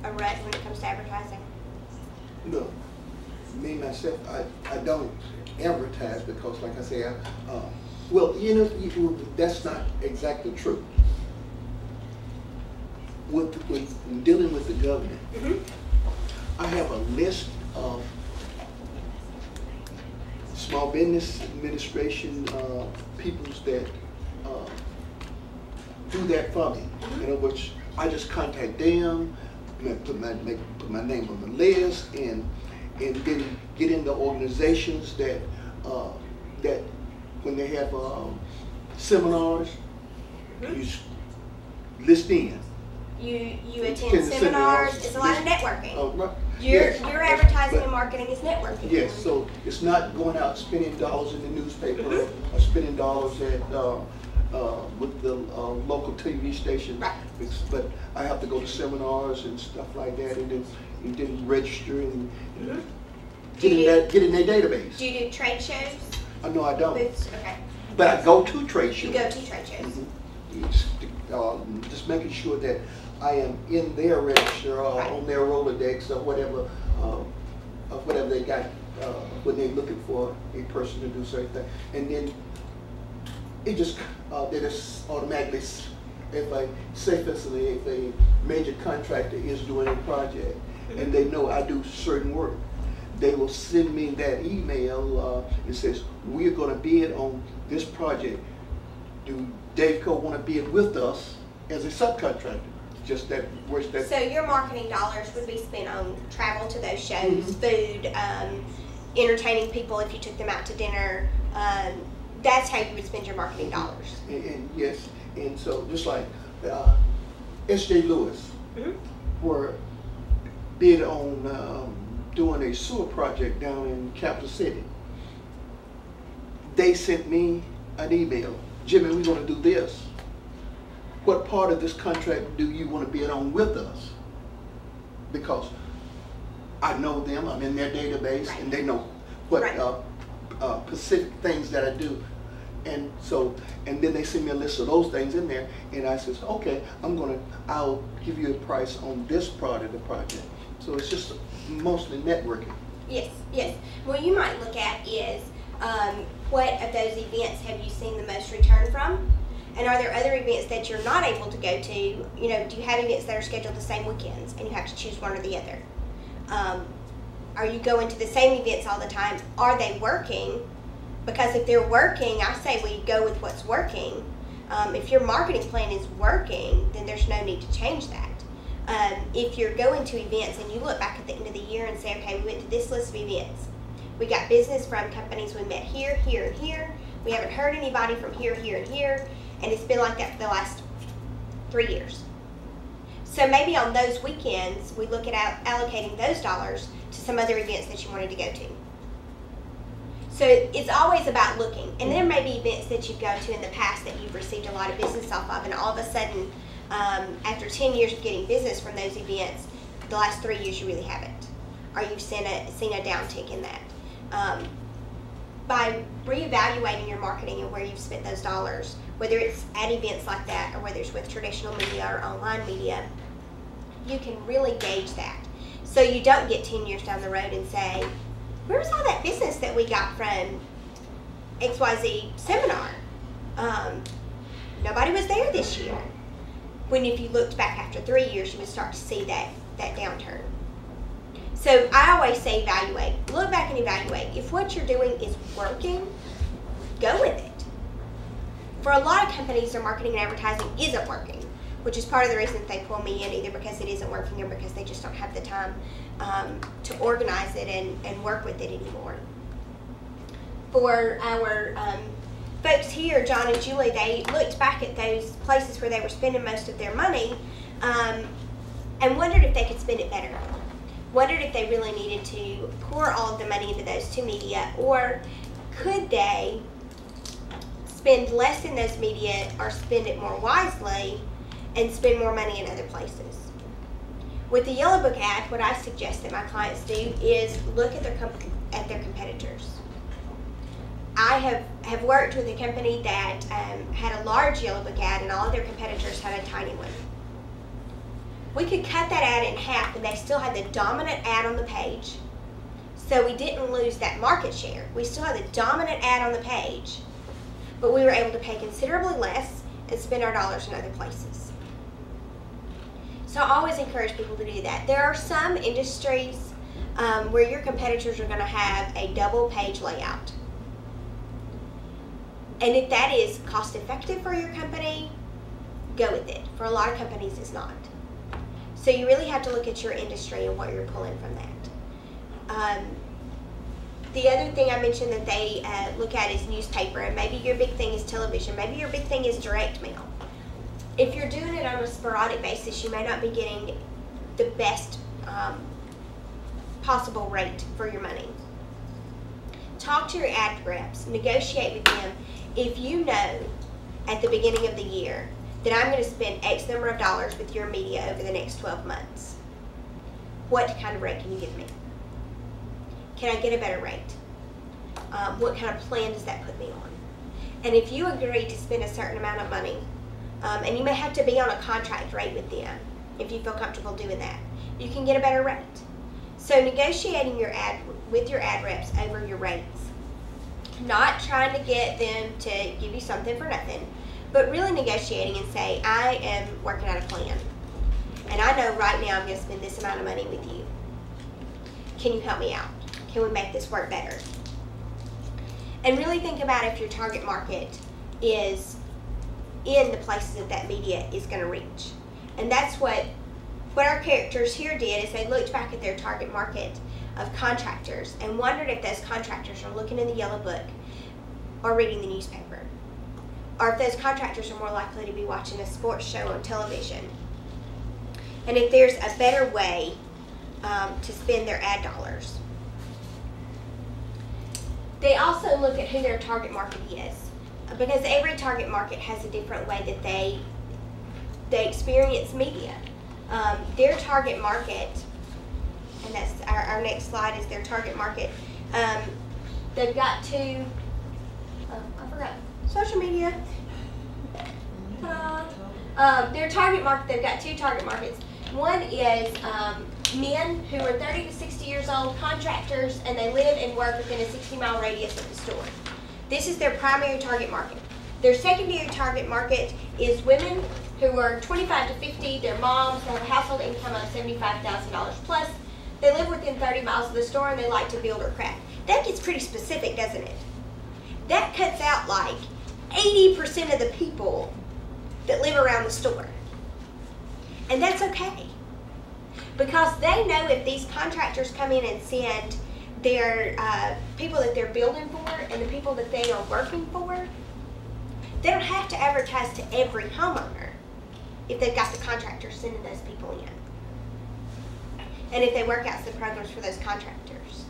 Speaker 1: a rut when it comes to advertising?
Speaker 5: No, me myself, I don't advertise because, like I say, well, you know, that's not exactly true. With dealing with the government, I have a list of small business administration peoples that do that for me. You know, which I just contact them, put my name on the list, and then get into organizations that that when they have seminars, you list in.
Speaker 1: You attend seminars. It's a lot of networking.
Speaker 5: Right.
Speaker 1: Your advertising and marketing is networking.
Speaker 5: Yes, so it's not going out spending dollars in the newspaper or spending dollars at with the local TV station.
Speaker 1: Right.
Speaker 5: But I have to go to seminars and stuff like that, and then register and get in their database.
Speaker 1: Do you do trade shows?
Speaker 5: No, I don't.
Speaker 1: Booths? Okay.
Speaker 5: But I go to trade shows.
Speaker 1: You go to trade shows.
Speaker 5: Just making sure that I am in their register or on their Rolodex or whatever, they got when they're looking for a person to do certain things. And then it just they just automatically, if a major contractor is doing a project and they know I do certain work, they will send me that email and says, we're going to bid on this project. Do Daveco want to bid with us as a subcontractor? Just that, where's that?
Speaker 1: So your marketing dollars would be spent on travel to those shows, food, entertaining people if you took them out to dinner. That's how you would spend your marketing dollars.
Speaker 5: And yes, and so just like S.J. Lewis, were bid on doing a sewer project down in Capital City. They sent me an email, Jimmy, we're going to do this. What part of this contract do you want to bid on with us? Because I know them, I'm in their database,
Speaker 1: Right.
Speaker 5: and they know what
Speaker 1: Right.
Speaker 5: specific things that I do. And so, and then they send me a list of those things in there, and I says, okay, I'll give you a price on this part of the project. So it's just mostly networking.
Speaker 1: Yes, yes. What you might look at is what of those events have you seen the most return from? And are there other events that you're not able to go to? You know, do you have events that are scheduled the same weekends and you have to choose one or the other? Are you going to the same events all the time? Are they working? Because if they're working, I say we go with what's working. If your marketing plan is working, then there's no need to change that. If you're going to events and you look back at the end of the year and say, okay, we went to this list of events. We got business from companies we met here, here, and here. We haven't heard anybody from here, here, and here. And it's been like that for the last 3 years. So maybe on those weekends, we look at allocating those dollars to some other events that you wanted to go to. So it's always about looking. And there may be events that you've gone to in the past that you've received a lot of business off of, and all of a sudden, after 10 years of getting business from those events, the last 3 years you really haven't. Or you've seen a downtick in that. By reevaluating your marketing and where you've spent those dollars, whether it's at events like that or whether it's with traditional media or online media, you can really gauge that. So you don't get 10 years down the road and say, where's all that business that we got from XYZ seminar? Nobody was there this year. When if you looked back after 3 years, you would start to see that downturn. So I always say evaluate. Look back and evaluate. If what you're doing is working, go with it. For a lot of companies, their marketing and advertising isn't working, which is part of the reason that they pull me in, either because it isn't working or because they just don't have the time to organize it and work with it anymore. For our folks here, John and Julie, they looked back at those places where they were spending most of their money and wondered if they could spend it better. Wondered if they really needed to pour all of the money into those two media, or could they spend less in those media or spend it more wisely and spend more money in other places. With the Yellow Book ad, what I suggest that my clients do is look at their competitors. I have worked with a company that had a large Yellow Book ad and all of their competitors had a tiny one. We could cut that ad in half and they still had the dominant ad on the page. So we didn't lose that market share. We still had the dominant ad on the page, but we were able to pay considerably less and spend our dollars in other places. So I always encourage people to do that. There are some industries where your competitors are going to have a double page layout. And if that is cost effective for your company, go with it. For a lot of companies, it's not. So you really have to look at your industry and what you're pulling from that. The other thing I mentioned that they look at is newspaper, and maybe your big thing is television. Maybe your big thing is direct mail. If you're doing it on a sporadic basis, you may not be getting the best possible rate for your money. Talk to your ad reps. Negotiate with them. If you know at the beginning of the year that I'm going to spend X number of dollars with your media over the next 12 months, what kind of rate can you give me? Can I get a better rate? What kind of plan does that put me on? And if you agree to spend a certain amount of money, and you may have to be on a contract rate with them if you feel comfortable doing that, you can get a better rate. So negotiating with your ad reps over your rates. Not trying to get them to give you something for nothing, but really negotiating and say, I am working out a plan. And I know right now I'm going to spend this amount of money with you. Can you help me out? Can we make this work better? And really think about if your target market is in the places that media is going to reach. And that's what our characters here did, is they looked back at their target market of contractors and wondered if those contractors are looking in the Yellow Book or reading the newspaper. Or if those contractors are more likely to be watching a sports show on television. And if there's a better way to spend their ad dollars. They also look at who their target market is, because every target market has a different way that they experience media. Their target market and that's our next slide is their target market. They've got two, I forgot, social media. Their target market, they've got two target markets. One is men who are 30 to 60 years old, contractors, and they live and work within a 60-mile radius of the store. This is their primary target market. Their secondary target market is women who are 25 to 50, they're moms, they have a household income of $75,000 plus. They live within 30 miles of the store and they like to build or craft. That gets pretty specific, doesn't it? That cuts out like 80% of the people that live around the store. And that's okay. Because they know if these contractors come in and send their people that they're building for and the people that they are working for, they don't have to advertise to every homeowner if they've got the contractors sending those people in. And if they work out some programs for those contractors.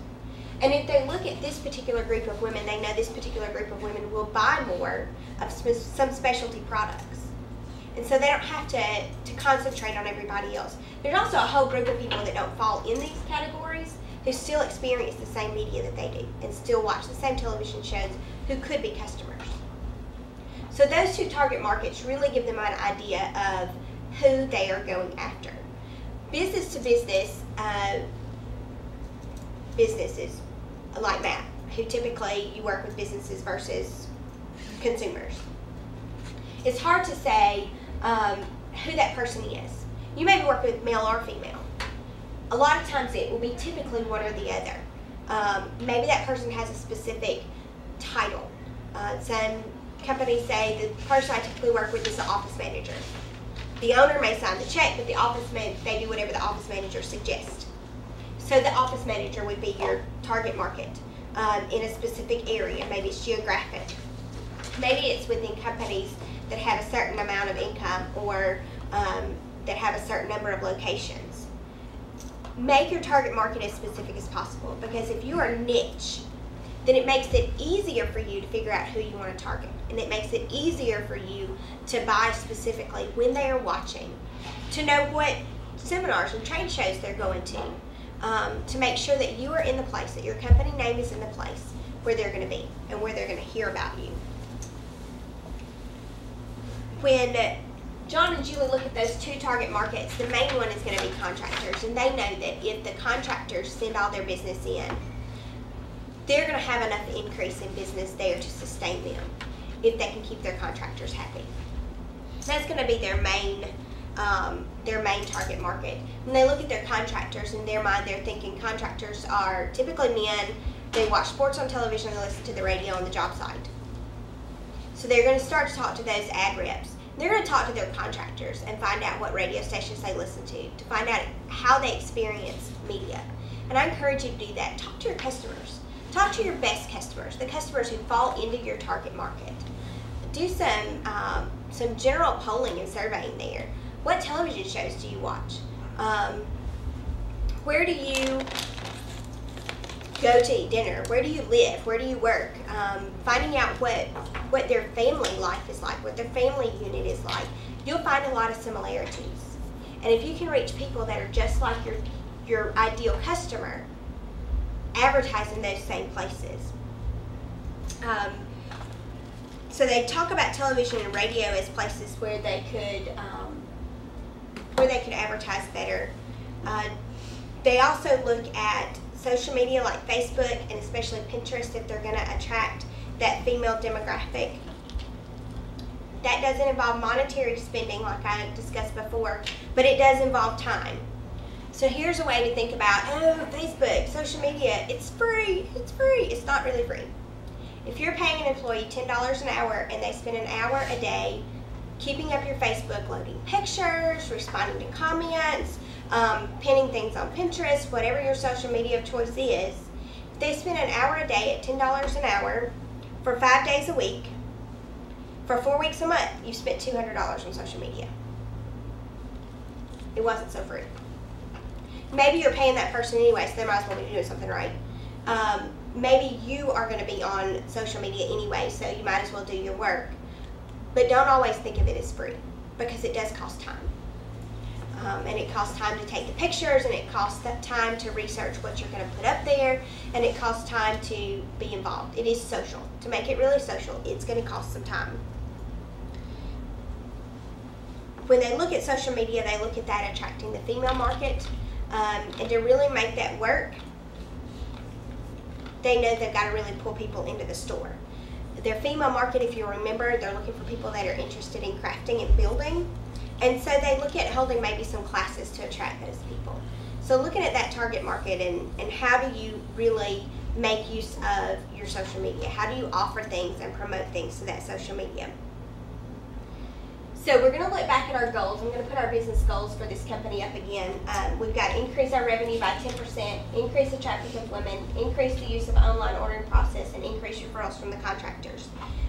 Speaker 1: And if they look at this particular group of women, they know this particular group of women will buy more of some specialty products. And so they don't have to concentrate on everybody else. There's also a whole group of people that don't fall in these categories who still experience the same media that they do and still watch the same television shows who could be customers. So those two target markets really give them an idea of who they are going after. Business to business, businesses like Matt, who typically you work with businesses versus consumers. It's hard to say who that person is. You may work with male or female. A lot of times it will be typically one or the other. Maybe that person has a specific title. Some companies say the person I typically work with is the office manager. The owner may sign the check, but they do whatever the office manager suggests. So the office manager would be your target market in a specific area. Maybe it's geographic. Maybe it's within companies that have a certain amount of income or that have a certain number of locations. Make your target market as specific as possible, because if you are niche, then it makes it easier for you to figure out who you want to target. And it makes it easier for you to buy specifically when they are watching, to know what seminars and trade shows they're going to make sure that you are in the place, that your company name is in the place where they're going to be and where they're going to hear about you. When John and Julie look at those two target markets, the main one is going to be contractors, and they know that if the contractors send all their business in, they're going to have enough increase in business there to sustain them if they can keep their contractors happy. That's going to be their main target market. When they look at their contractors, in their mind they're thinking contractors are typically men, they watch sports on television, they listen to the radio on the job site. So they're going to start to talk to those ad reps. They're going to talk to their contractors and find out what radio stations they listen to find out how they experience media. And I encourage you to do that. Talk to your customers. Talk to your best customers, the customers who fall into your target market. Do some general polling and surveying there. What television shows do you watch? Where do you go to eat dinner? Where do you live? Where do you work? Finding out what their family life is like, what their family unit is like. You'll find a lot of similarities. And if you can reach people that are just like your ideal customer, advertise in those same places. So they talk about television and radio as places where they could advertise better. They also look at social media like Facebook and especially Pinterest if they're going to attract that female demographic. That doesn't involve monetary spending like I discussed before, but it does involve time. So here's a way to think about, Facebook, social media, it's free. It's not really free. If you're paying an employee $10 an hour and they spend an hour a day keeping up your Facebook, loading pictures, responding to comments, pinning things on Pinterest, whatever your social media of choice is, if they spend an hour a day at $10 an hour for 5 days a week, for 4 weeks a month, you spent $200 on social media. It wasn't so free. Maybe you're paying that person anyway, so they might as well be doing something right. Maybe you are going to be on social media anyway, so you might as well do your work. But don't always think of it as free, because it does cost time. And it costs time to take the pictures, and it costs that time to research what you're going to put up there, and it costs time to be involved. It is social. To make it really social, it's going to cost some time. When they look at social media, they look at that attracting the female market, and to really make that work, they know they've got to really pull people into the store. Their female market, if you remember, they're looking for people that are interested in crafting and building. And so they look at holding maybe some classes to attract those people. So looking at that target market and how do you really make use of your social media? How do you offer things and promote things to that social media? So we're going to look back at our goals. I'm going to put our business goals for this company up again. We've got increase our revenue by 10%, increase the traffic of women, increase the use of online ordering process, and increase referrals from the contractors.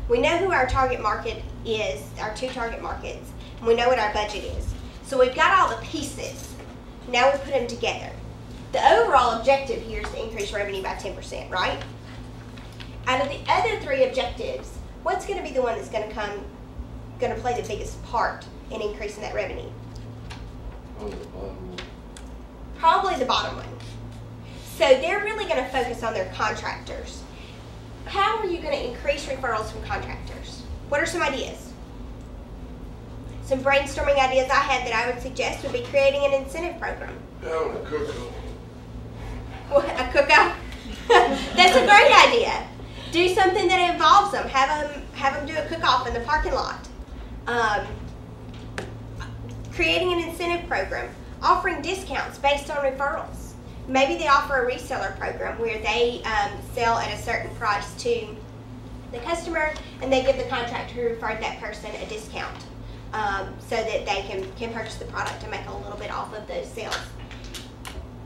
Speaker 1: We know who our target market is, our 2 target markets, and we know what our budget is. So we've got all the pieces. Now we put them together. The overall objective here is to increase revenue by 10%, right? Out of the other 3 objectives, what's going to be the one that's going to play the biggest part in increasing that revenue?
Speaker 3: Oh, the bottom one.
Speaker 1: Probably the bottom one. So they're really going to focus on their contractors. How are you going to increase referrals from contractors? What are some ideas? Some brainstorming ideas I had that I would suggest would be creating an incentive program.
Speaker 3: Having a cook-off.
Speaker 1: What, a cook-off? That's a great idea. Do something that involves them. Have them do a cook-off in the parking lot. Creating an incentive program. Offering discounts based on referrals. Maybe they offer a reseller program where they sell at a certain price to the customer, and they give the contractor who referred that person a discount so that they can purchase the product and make a little bit off of those sales.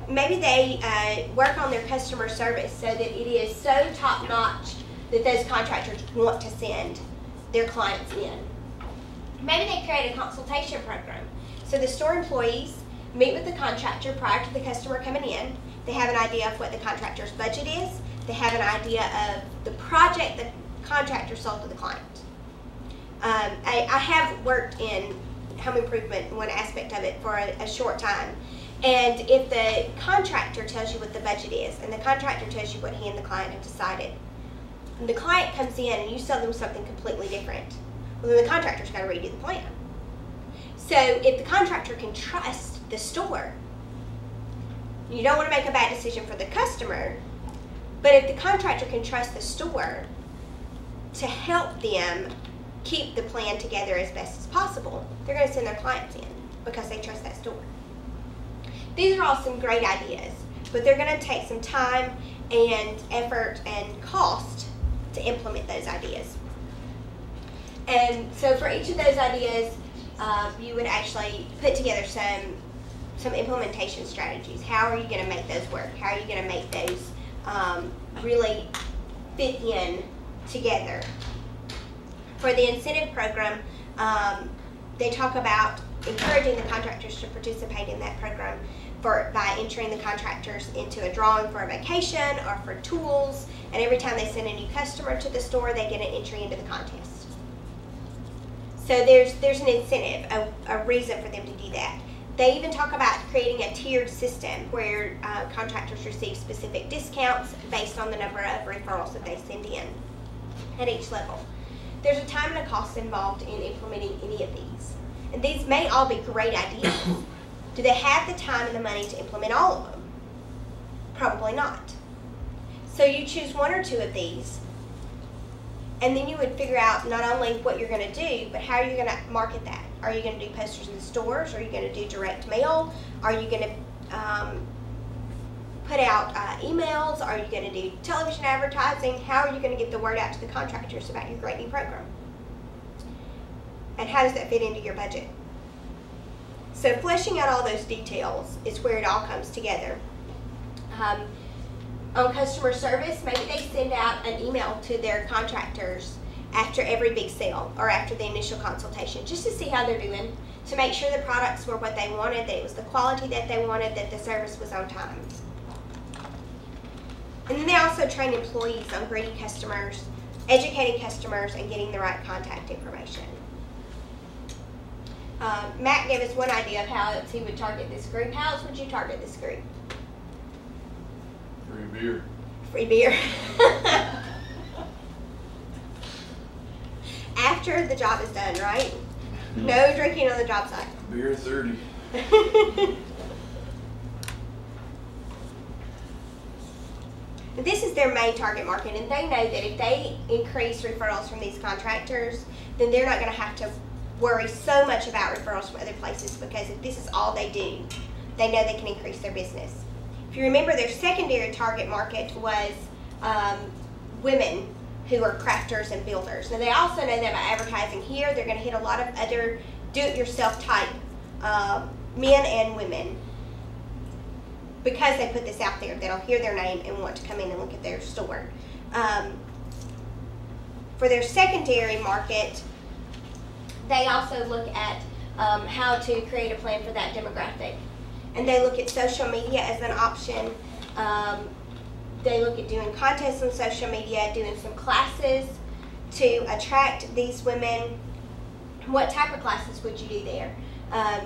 Speaker 1: Maybe they work on their customer service so that it is so top-notch that those contractors want to send their clients in. Maybe they create a consultation program. So the store employees meet with the contractor prior to the customer coming in. They have an idea of what the contractor's budget is. They have an idea of the project the contractor sold to the client. I have worked in home improvement, one aspect of it, for a short time. And if the contractor tells you what the budget is, and the contractor tells you what he and the client have decided, and the client comes in and you sell them something completely different, well, then the contractor's got to redo the plan. So if the contractor can trust the store, you don't want to make a bad decision for the customer, but if the contractor can trust the store to help them keep the plan together as best as possible, they're going to send their clients in because they trust that store. These are all some great ideas, but they're going to take some time and effort and cost to implement those ideas. And so for each of those ideas, you would actually put together some implementation strategies. How are you going to make those work? How are you going to make those really fit in together? For the incentive program, they talk about encouraging the contractors to participate in that program by entering the contractors into a drawing for a vacation or for tools, and every time they send a new customer to the store, they get an entry into the contest. So there's an incentive, a reason for them to do that. They even talk about creating a tiered system where contractors receive specific discounts based on the number of referrals that they send in at each level. There's a time and a cost involved in implementing any of these. And these may all be great ideas. Do they have the time and the money to implement all of them? Probably not. So you choose 1 or 2 of these, and then you would figure out not only what you're going to do, but how are you going to market that? Are you going to do posters in the stores? Are you going to do direct mail? Are you going to put out emails? Are you going to do television advertising? How are you going to get the word out to the contractors about your great new program? And how does that fit into your budget? So fleshing out all those details is where it all comes together. On customer service, maybe they send out an email to their contractors after every big sale or after the initial consultation, just to see how they're doing, to make sure the products were what they wanted, that it was the quality that they wanted, that the service was on time. And then they also train employees on greeting customers, educating customers, and getting the right contact information. Matt gave us one idea of how else he would target this group. How else would you target this group?
Speaker 3: Free beer.
Speaker 1: Free beer. After the job is done, right? No drinking on the job site.
Speaker 3: Beer 30.
Speaker 1: This is their main target market, and they know that if they increase referrals from these contractors, then they're not going to have to worry so much about referrals from other places, because if this is all they do, they know they can increase their business. If you remember, their secondary target market was women who are crafters and builders. Now, they also know that by advertising here, they're going to hit a lot of other do-it-yourself type men and women, because they put this out there, that'll hear their name and want to come in and look at their store. For their secondary market, they also look at how to create a plan for that demographic. And they look at social media as an option. They look at doing contests on social media, doing some classes to attract these women. What type of classes would you do there?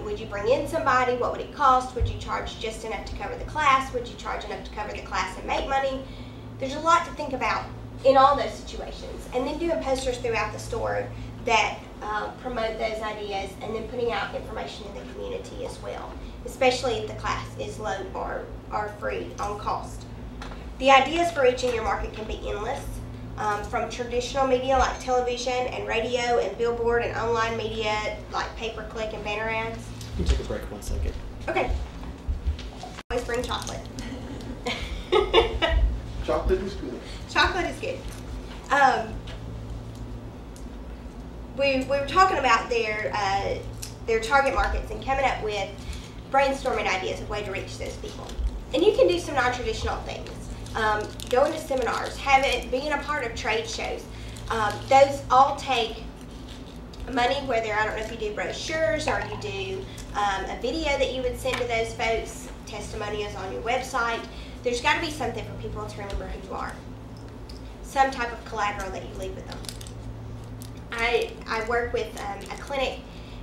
Speaker 1: Would you bring in somebody? What would it cost? Would you charge just enough to cover the class? Would you charge enough to cover the class and make money? There's a lot to think about in all those situations. And then doing posters throughout the store that promote those ideas, and then putting out information in the community as well, especially if the class is low or free on cost. The ideas for reaching your market can be endless. From traditional media like television and radio and billboard and online media like pay-per-click and banner ads.
Speaker 6: You can take a break 1 second.
Speaker 1: Okay. Always bring chocolate.
Speaker 5: Chocolate is good.
Speaker 1: Chocolate is good. We were talking about their target markets and coming up with brainstorming ideas of way to reach those people. And you can do some non-traditional things. Going to seminars, being a part of trade shows. Those all take money, whether, I don't know if you do brochures or you do a video that you would send to those folks, testimonials on your website. There's got to be something for people to remember who you are. Some type of collateral that you leave with them. I work with a clinic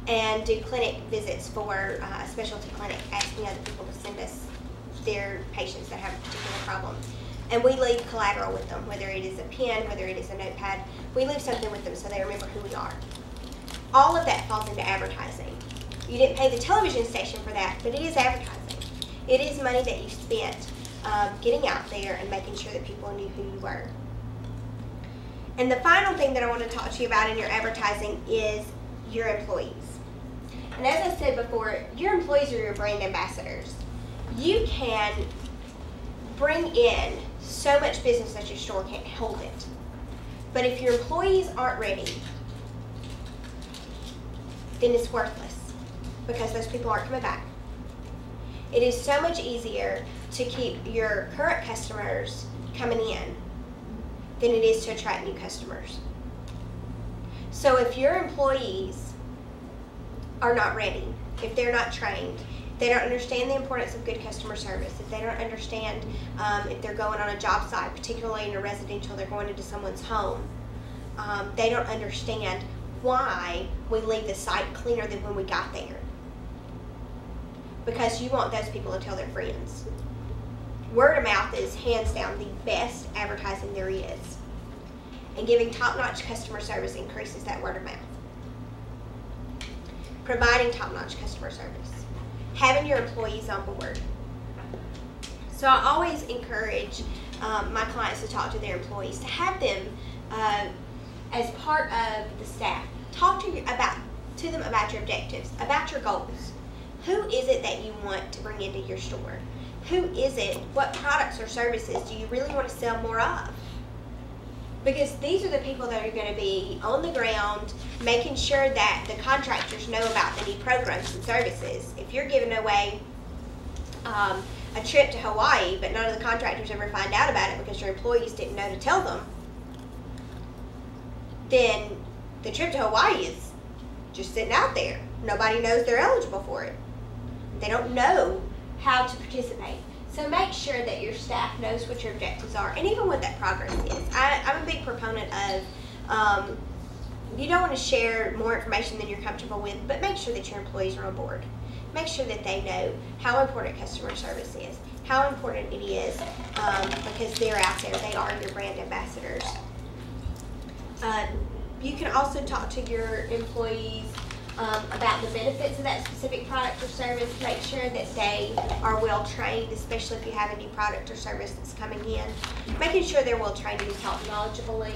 Speaker 1: and do clinic visits for a specialty clinic, asking other people to send us their patients that have a particular problem. And we leave collateral with them, whether it is a pen, whether it is a notepad. We leave something with them so they remember who we are. All of that falls into advertising. You didn't pay the television station for that, but it is advertising. It is money that you spent getting out there and making sure that people knew who you were. And the final thing that I want to talk to you about in your advertising is your employees. And as I said before, your employees are your brand ambassadors. You can bring in so much business that your store can't hold it. But if your employees aren't ready, then it's worthless, because those people aren't coming back. It is so much easier to keep your current customers coming in than it is to attract new customers. So if your employees are not ready, if they're not trained, they don't understand the importance of good customer service, if they don't understand if they're going on a job site, particularly in a residential, they're going into someone's home, they don't understand why we leave the site cleaner than when we got there. Because you want those people to tell their friends. Word of mouth is hands down the best advertising there is. And giving top-notch customer service increases that word of mouth. Providing top-notch customer service. Having your employees on board. So I always encourage my clients to talk to their employees, to have them as part of the staff. Talk to them about your objectives, about your goals. Who is it that you want to bring into your store? Who is it? What products or services do you really want to sell more of? Because these are the people that are going to be on the ground, making sure that the contractors know about the new programs and services. If you're giving away a trip to Hawaii, but none of the contractors ever find out about it because your employees didn't know to tell them, then the trip to Hawaii is just sitting out there. Nobody knows they're eligible for it. They don't know how to participate. So make sure that your staff knows what your objectives are, and even what that progress is. I'm a big proponent of you don't want to share more information than you're comfortable with, but make sure that your employees are on board. Make sure that they know how important customer service is, how important it is, because they're out there. They are your brand ambassadors. You can also talk to your employees about the benefits of that specific product or service. Make sure that they are well trained, especially if you have a new product or service that's coming in. Making sure they're well trained and taught knowledgeably.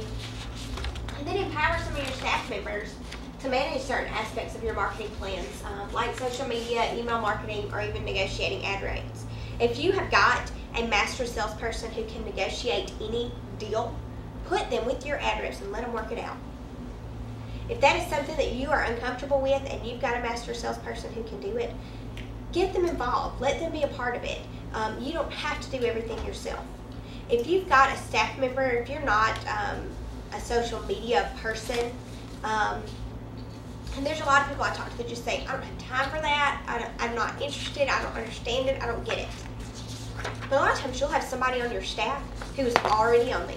Speaker 1: And then empower some of your staff members to manage certain aspects of your marketing plans, like social media, email marketing, or even negotiating ad rates. If you have got a master salesperson who can negotiate any deal, put them with your ad reps and let them work it out. If that is something that you are uncomfortable with and you've got a master salesperson who can do it, get them involved. Let them be a part of it. You don't have to do everything yourself. If you've got a staff member, if you're not a social media person, and there's a lot of people I talk to that just say, I don't have time for that, I'm not interested, I don't understand it, I don't get it. But a lot of times you'll have somebody on your staff who is already on there.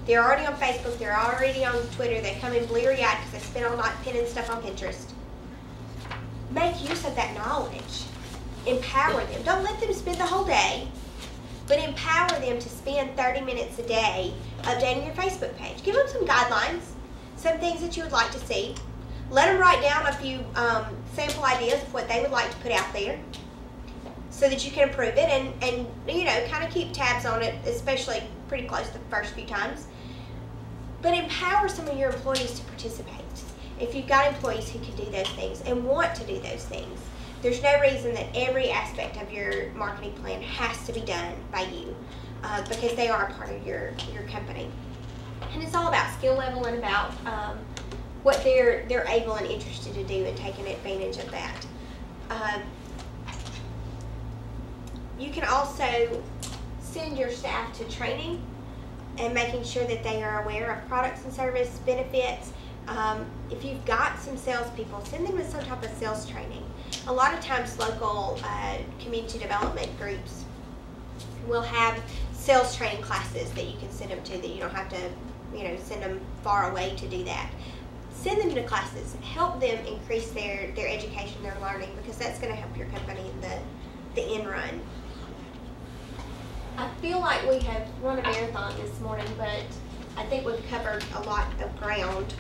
Speaker 1: They're already on Facebook, they're already on Twitter, they come in bleary-eyed because they spend all night pinning stuff on Pinterest. Make use of that knowledge. Empower them. Don't let them spend the whole day, but empower them to spend 30 minutes a day updating your Facebook page. Give them some guidelines, some things that you would like to see. Let them write down a few sample ideas of what they would like to put out there so that you can approve it and you know, kind of keep tabs on it, especially pretty close the first few times. But empower some of your employees to participate. If you've got employees who can do those things and want to do those things, there's no reason that every aspect of your marketing plan has to be done by you because they are a part of your company. And it's all about skill level and about what they're able and interested to do and taking advantage of that. You can also send your staff to training and making sure that they are aware of products and service benefits. If you've got some salespeople, send them to some type of sales training. A lot of times local community development groups will have sales training classes that you can send them to, that you don't have to, you know, send them far away to do that. Send them to classes. Help them increase their education, their learning, because that's going to help your company in the end run. I feel like we have run a marathon this morning, but I think we've covered a lot of ground.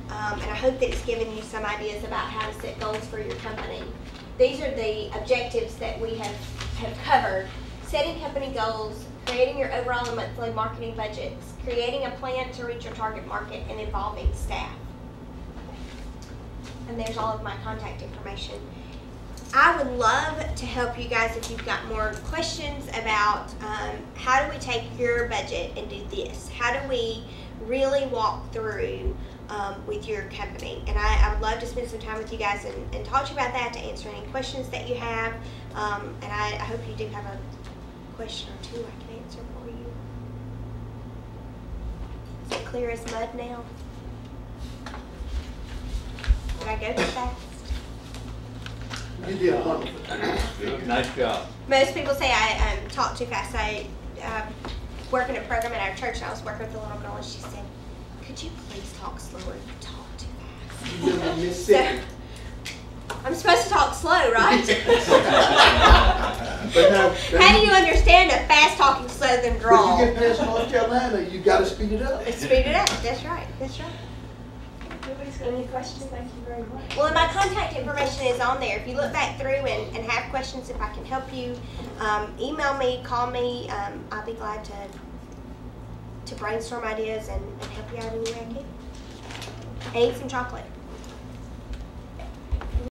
Speaker 1: And I hope that it's given you some ideas about how to set goals for your company. These are the objectives that we have covered. Setting company goals, creating your overall and monthly marketing budgets, creating a plan to reach your target market, and involving staff. And there's all of my contact information. I would love to help you guys if you've got more questions about how do we take your budget and do this? How do we really walk through with your company? And I would love to spend some time with you guys and talk to you about that, to answer any questions that you have. And I hope you do have a question or two I can answer for you. Is it clear as mud now? Did I go too fast?
Speaker 5: You did a wonderful job.
Speaker 4: Nice job.
Speaker 1: Most people say I talk too fast. I work in a program at our church, and I was working with a little girl, and she said, "Could you please talk slower? You talk too fast."
Speaker 5: You live in Mississippi.
Speaker 1: So, I'm supposed to talk slow, right?
Speaker 5: But now,
Speaker 1: How do you understand a fast talking Southern
Speaker 5: when
Speaker 1: drawl?
Speaker 5: you get past North Carolina, you got to speed it up.
Speaker 1: Speed it up. That's right. That's right.
Speaker 2: Nobody's got any questions? Thank you very much.
Speaker 1: Well, and my contact information is on there. If you look back through and have questions, if I can help you, email me, call me. I'll be glad to brainstorm ideas and help you out any way I can. And eat some chocolate.